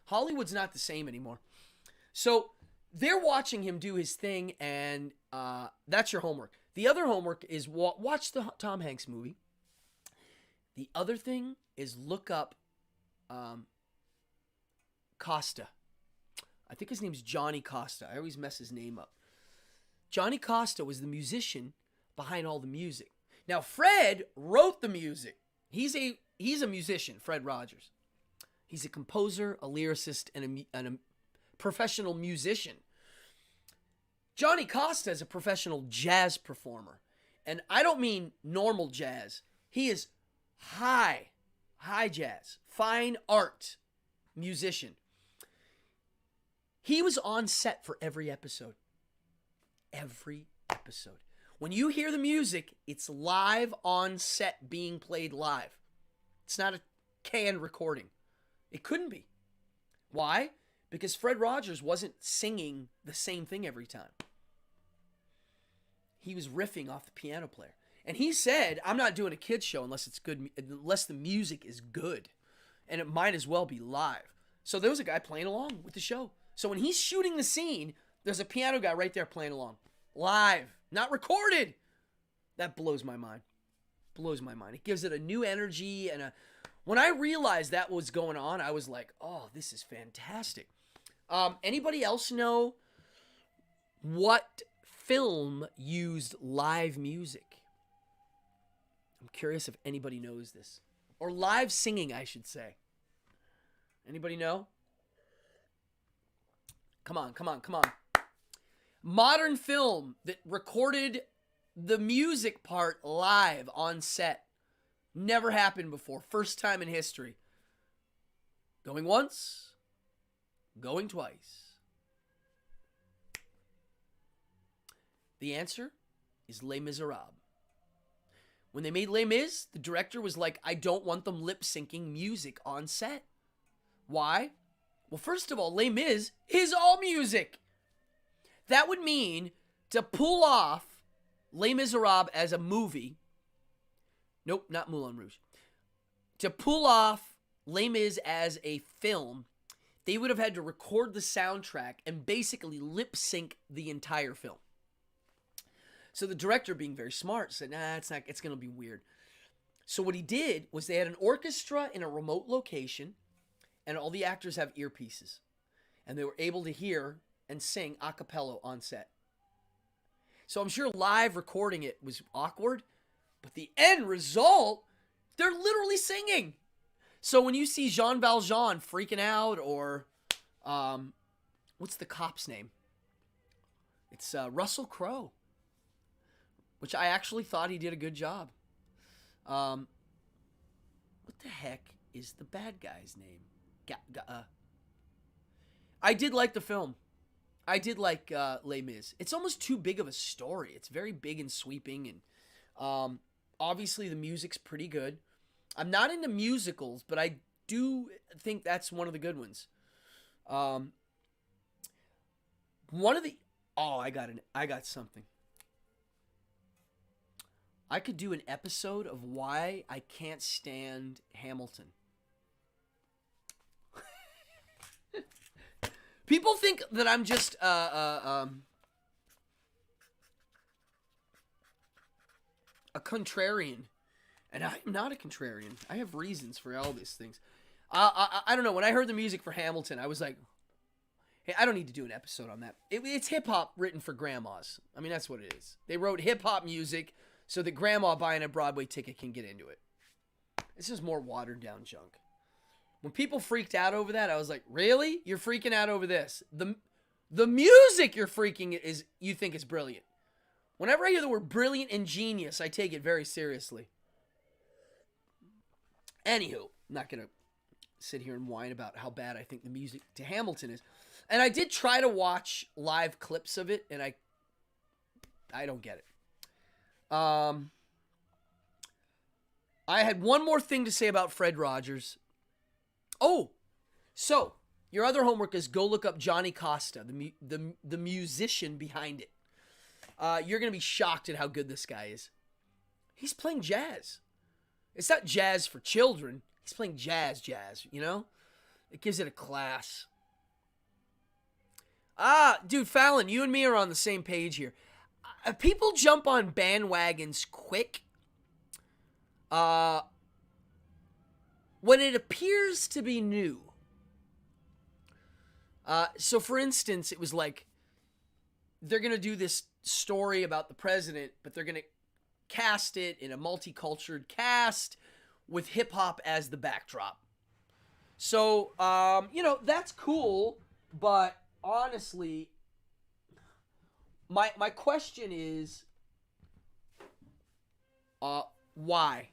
S1: Hollywood's not the same anymore. So they're watching him do his thing, and that's your homework. The other homework is watch the Tom Hanks movie. The other thing is look up Costa. I think his name's Johnny Costa. I always mess his name up. Johnny Costa was the musician behind all the music. Now, Fred wrote the music. He's a musician, Fred Rogers. He's a composer, a lyricist, and a professional musician. Johnny Costa is a professional jazz performer. And I don't mean normal jazz. He is high jazz, fine art musician. He was on set for every episode. Every episode. When you hear the music, it's live on set being played live. It's not a canned recording. It couldn't be. Why? Because Fred Rogers wasn't singing the same thing every time. He was riffing off the piano player. And he said, I'm not doing a kids show unless it's good, unless the music is good. And it might as well be live. So there was a guy playing along with the show. So when he's shooting the scene, there's a piano guy right there playing along. Live, not recorded. That blows my mind. Blows my mind. It gives it a new energy. And when I realized that was going on, I was like, oh, this is fantastic. Anybody else know what film used live music? I'm curious if anybody knows this. Or live singing, I should say. Anybody know? Come on. Modern film that recorded the music part live on set. Never happened before. First time in history. Going once. Going twice. The answer is Les Miserables. When they made Les Mis, the director was like, I don't want them lip-syncing music on set. Why? Well, first of all, Les Mis is all music. That would mean to pull off Les Miserables as a movie. Nope, not Moulin Rouge. To pull off Les Mis as a film, they would have had to record the soundtrack and basically lip-sync the entire film. So the director, being very smart, said, nah, it's going to be weird. So what he did was they had an orchestra in a remote location, and all the actors have earpieces. And they were able to hear and sing a cappella on set. So I'm sure live recording it was awkward, but the end result, they're literally singing. So when you see Jean Valjean freaking out, or what's the cop's name? It's Russell Crowe. Which I actually thought he did a good job. What the heck is the bad guy's name? I did like the film. I did like Les Mis. It's almost too big of a story. It's very big and sweeping. And obviously the music's pretty good. I'm not into musicals, but I do think that's one of the good ones. I got something. I could do an episode of why I can't stand Hamilton. People think that I'm just a contrarian, and I'm not a contrarian. I have reasons for all these things. I don't know. When I heard the music for Hamilton, I was like, hey, I don't need to do an episode on that. It's hip-hop written for grandmas. I mean, that's what it is. They wrote hip-hop music so that grandma buying a Broadway ticket can get into it. This is more watered down junk. When people freaked out over that, I was like, really? You're freaking out over this? The music you think is brilliant. Whenever I hear the word brilliant and genius, I take it very seriously. Anywho, I'm not going to sit here and whine about how bad I think the music to Hamilton is. And I did try to watch live clips of it, and I don't get it. I had one more thing to say about Fred Rogers. Oh, so your other homework is go look up Johnny Costa, the musician behind it. You're going to be shocked at how good this guy is. He's playing jazz. It's not jazz for children. He's playing jazz, you know? It gives it a class. Dude, Fallon, you and me are on the same page here. People jump on bandwagons quick when it appears to be new. So, for instance, it was like they're going to do this story about the president, but they're going to cast it in a multicultural cast with hip-hop as the backdrop. So, that's cool, but honestly, my question is, why?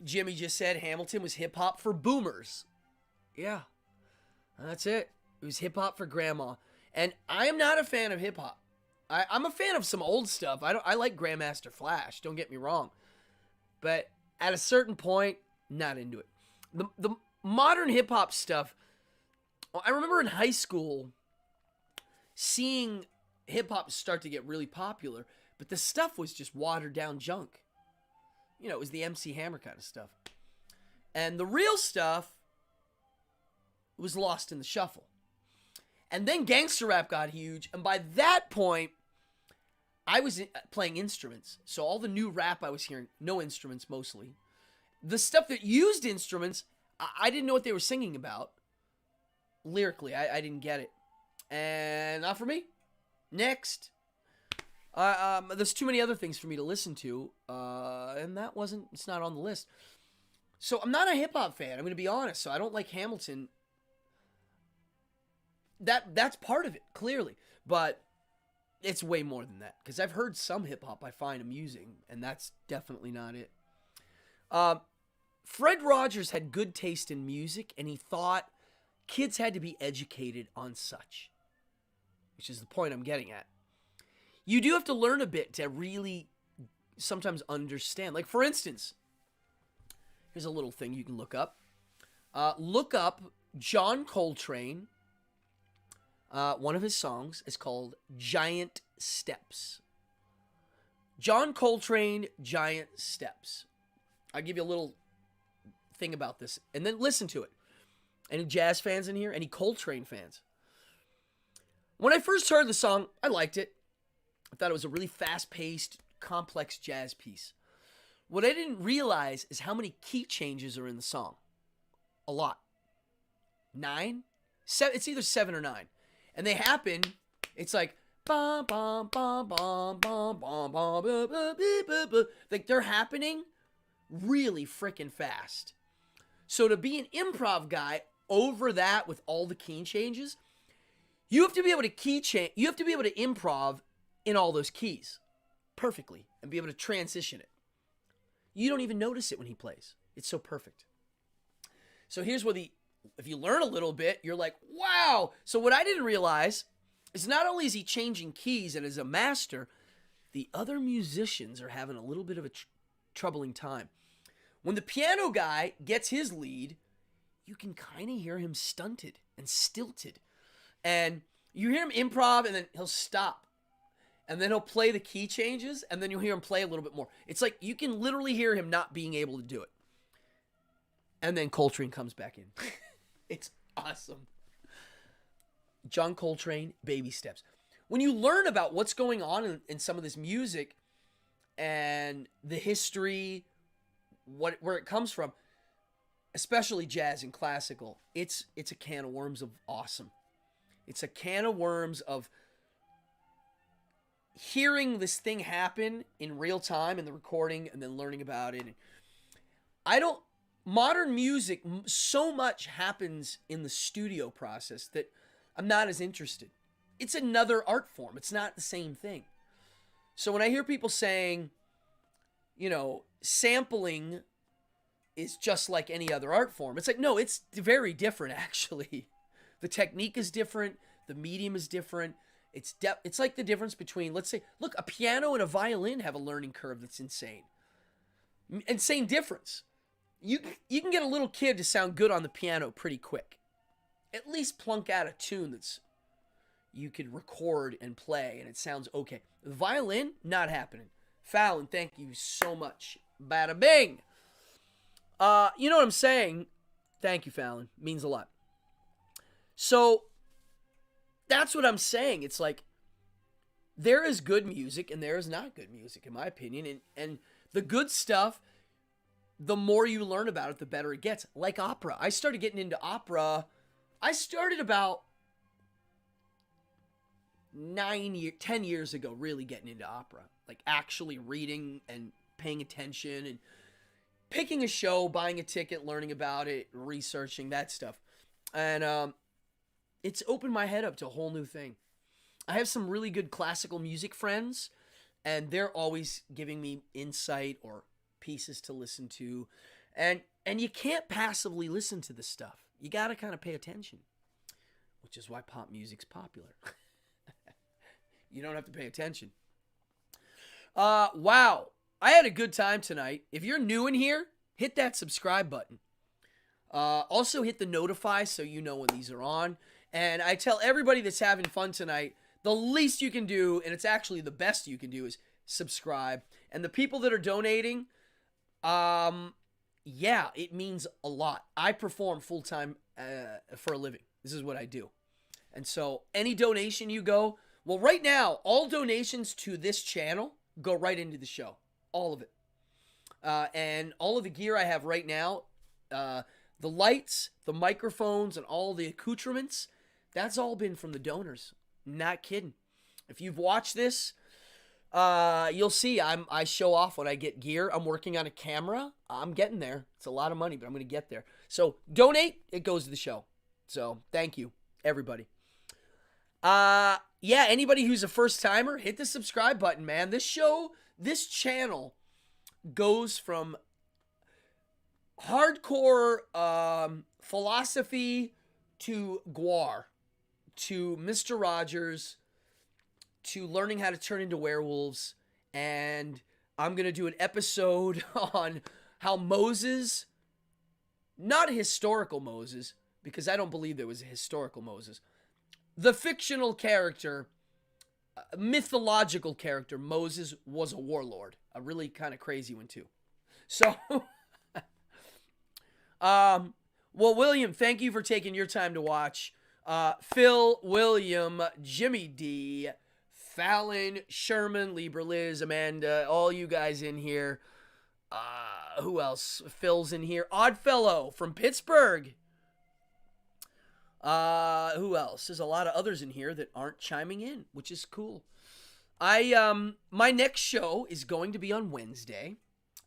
S1: Jimmy just said Hamilton was hip-hop for boomers. Yeah, that's it. It was hip-hop for grandma. And I am not a fan of hip-hop. I'm a fan of some old stuff. I like Grandmaster Flash. Don't get me wrong, but at a certain point, not into it. The modern hip hop stuff. I remember in high school seeing hip hop start to get really popular, but the stuff was just watered down junk. You know, it was the MC Hammer kind of stuff, and the real stuff was lost in the shuffle. And then gangster rap got huge, and by that point, I was playing instruments. So all the new rap I was hearing, no instruments mostly. The stuff that used instruments, I didn't know what they were singing about. Lyrically, I didn't get it. And not for me. Next. There's too many other things for me to listen to, and it's not on the list. So I'm not a hip-hop fan, I'm going to be honest. So I don't like Hamilton. That's part of it, clearly. But it's way more than that. Because I've heard some hip-hop I find amusing, and that's definitely not it. Fred Rogers had good taste in music, and he thought kids had to be educated on such. Which is the point I'm getting at. You do have to learn a bit to really sometimes understand. Like, for instance, here's a little thing you can look up. Look up John Coltrane. One of his songs is called Giant Steps. John Coltrane, Giant Steps. I'll give you a little thing about this, and then listen to it. Any jazz fans in here? Any Coltrane fans? When I first heard the song, I liked it. I thought it was a really fast-paced, complex jazz piece. What I didn't realize is how many key changes are in the song. A lot. 9? It's either 7 or 9. And they happen, it's like, bum, bum, bum, bum, bum, bum, bum, bum, bum, bum. Like, they're happening really freaking fast. So to be an improv guy over that with all the key changes, you have to be able to you have to be able to improv in all those keys perfectly and be able to transition it. You don't even notice it when he plays. It's so perfect. So here's where if you learn a little bit, you're like, wow. So what I didn't realize is not only is he changing keys and is a master, the other musicians are having a little bit of a troubling time. When the piano guy gets his lead, you can kind of hear him stunted and stilted. And you hear him improv, and then he'll stop. And then he'll play the key changes, and then you'll hear him play a little bit more. It's like you can literally hear him not being able to do it. And then Coltrane comes back in. It's awesome. John Coltrane, Baby Steps. When you learn about what's going on in some of this music and the history, where it comes from, especially jazz and classical, it's a can of worms of awesome. It's a can of worms of hearing this thing happen in real time in the recording and then learning about it. Modern music, so much happens in the studio process that I'm not as interested. It's another art form. It's not the same thing. So when I hear people saying, sampling is just like any other art form, it's like, no, it's very different, actually. The technique is different. The medium is different. It's like the difference between, let's say, look, a piano and a violin have a learning curve that's insane. Insane difference. You can get a little kid to sound good on the piano pretty quick. At least plunk out a tune that's you could record and play and it sounds okay. The violin, not happening. Fallon, thank you so much. Bada bing. You know what I'm saying? Thank you, Fallon. Means a lot. So that's what I'm saying. It's like there is good music and there is not good music, in my opinion. And the good stuff, the more you learn about it, the better it gets. Like opera. I started getting into opera. I started about 10 years ago, really getting into opera. Like actually reading and paying attention and picking a show, buying a ticket, learning about it, researching that stuff. And it's opened my head up to a whole new thing. I have some really good classical music friends, and they're always giving me insight or pieces to listen to. And you can't passively listen to this stuff. You got to kind of pay attention, which is why pop music's popular. You don't have to pay attention. Wow. I had a good time tonight. If you're new in here, hit that subscribe button. Also hit the notify so you know when these are on. And I tell everybody that's having fun tonight, the least you can do, and it's actually the best you can do, is subscribe. And the people that are donating, yeah, it means a lot. I perform full-time for a living. This is what I do. And so any donation you go, well, right now, all donations to this channel go right into the show. All of it. And all of the gear I have right now, the lights, the microphones, and all the accoutrements, that's all been from the donors. Not kidding. If you've watched this, you'll see I show off when I get gear. I'm working on a camera. I'm getting there. It's a lot of money, but I'm going to get there. So donate, it goes to the show. So thank you, everybody. Yeah, anybody who's a first timer, hit the subscribe button, man. This channel goes from hardcore philosophy to Guar to Mr. Rogers to learning how to turn into werewolves, and I'm going to do an episode on how Moses, not historical Moses, because I don't believe there was a historical Moses, the fictional character, mythological character, Moses was a warlord. A really kind of crazy one, too. So, well, William, thank you for taking your time to watch. Phil, William, Jimmy D, Fallon, Sherman, Libra, Liz, Amanda, all you guys in here. Who else? Phil's in here. Oddfellow from Pittsburgh. Who else? There's a lot of others in here that aren't chiming in, which is cool. My next show is going to be on Wednesday.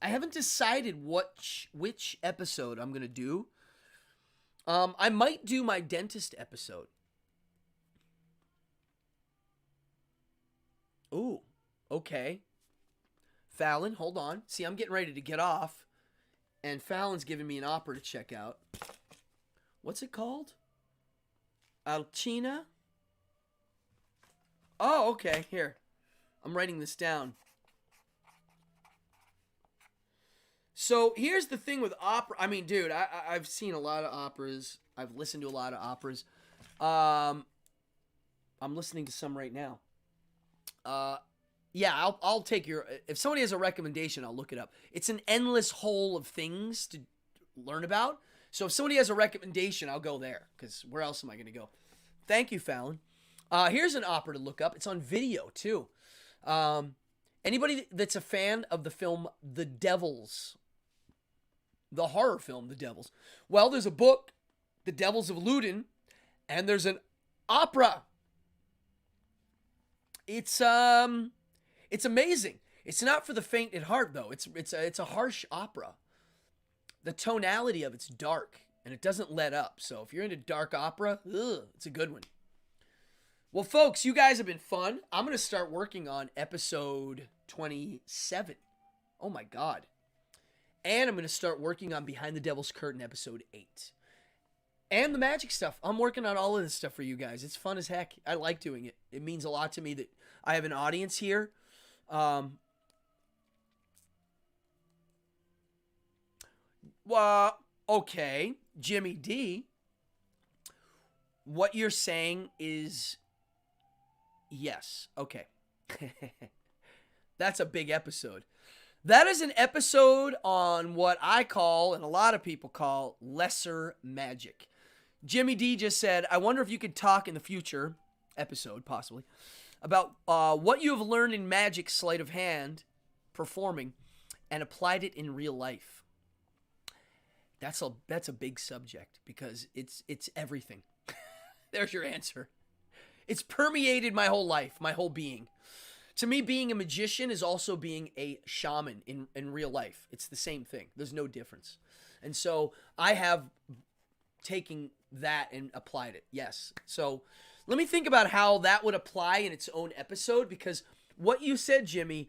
S1: I haven't decided which episode I'm going to do. I might do my dentist episode. Ooh, okay. Fallon, hold on. See, I'm getting ready to get off, and Fallon's giving me an opera to check out. What's it called? Alcina? Oh, okay. Here. I'm writing this down. So, here's the thing with opera. I mean, dude, I've seen a lot of operas. I've listened to a lot of operas. I'm listening to some right now. Yeah, I'll take your... If somebody has a recommendation, I'll look it up. It's an endless hole of things to learn about. So, if somebody has a recommendation, I'll go there. Because where else am I going to go? Thank you, Fallon. Here's an opera to look up. It's on video, too. Anybody that's a fan of the film The Devils, the horror film The Devils, well, there's a book, The Devils of Loudun, and there's an opera. It's amazing. It's not for the faint at heart, though. It's a harsh opera. The tonality of it's dark, and it doesn't let up. So if you're into dark opera, it's a good one. Well, folks, you guys have been fun. I'm going to start working on episode 27. Oh, my God. And I'm going to start working on Behind the Devil's Curtain episode 8. And the magic stuff. I'm working on all of this stuff for you guys. It's fun as heck. I like doing it. It means a lot to me that I have an audience here. Well, okay, Jimmy D, what you're saying is yes. Okay. That's a big episode. That is an episode on what I call, and a lot of people call, lesser magic. Jimmy D just said, I wonder if you could talk in the future, episode possibly, about what you have learned in magic sleight of hand performing and applied it in real life. That's a big subject because it's everything. There's your answer. It's permeated my whole life, my whole being. To me, being a magician is also being a shaman in real life. It's the same thing. There's no difference. And so I have taken that and applied it. Yes. So let me think about how that would apply in its own episode, because what you said, Jimmy,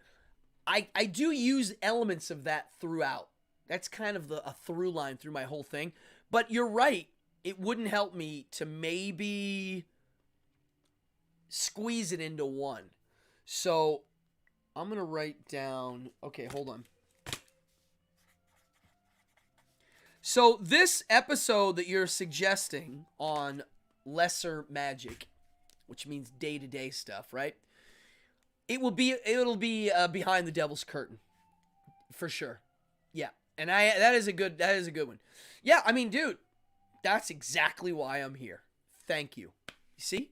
S1: I do use elements of that throughout. That's kind of a through line through my whole thing. But you're right. It wouldn't help me to maybe squeeze it into one. So I'm going to write down. Okay, hold on. So this episode that you're suggesting on lesser magic, which means day-to-day stuff, right? It'll be behind the devil's curtain, for sure. Yeah, and that is a good one. Yeah, I mean, dude, that's exactly why I'm here. Thank you. You see,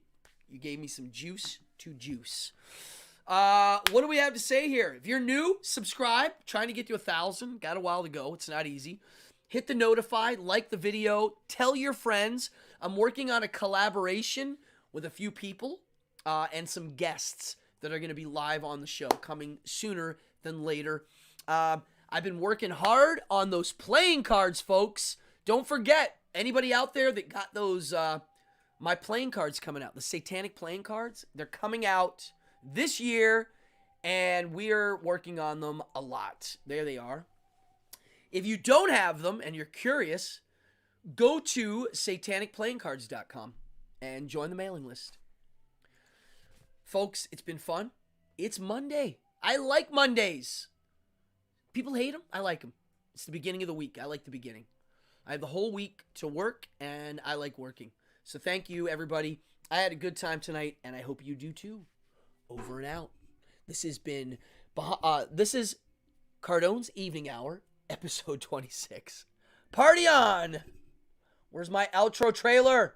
S1: you gave me some juice to juice. What do we have to say here? If you're new, subscribe. Trying to get to 1,000. Got a while to go. It's not easy. Hit the notify, like the video, tell your friends. I'm working on a collaboration with a few people and some guests that are going to be live on the show, coming sooner than later. I've been working hard on those playing cards, folks. Don't forget, anybody out there that got those, my playing cards coming out, the satanic playing cards, they're coming out this year, and we're working on them a lot. There they are. If you don't have them and you're curious, go to satanicplayingcards.com and join the mailing list. Folks, it's been fun. It's Monday. I like Mondays. People hate them. I like them. It's the beginning of the week. I like the beginning. I have the whole week to work, and I like working. So thank you, everybody. I had a good time tonight, and I hope you do too. Over and out. This has been, this is Cardone's Evening Hour, episode 26. Party on! Where's my outro trailer?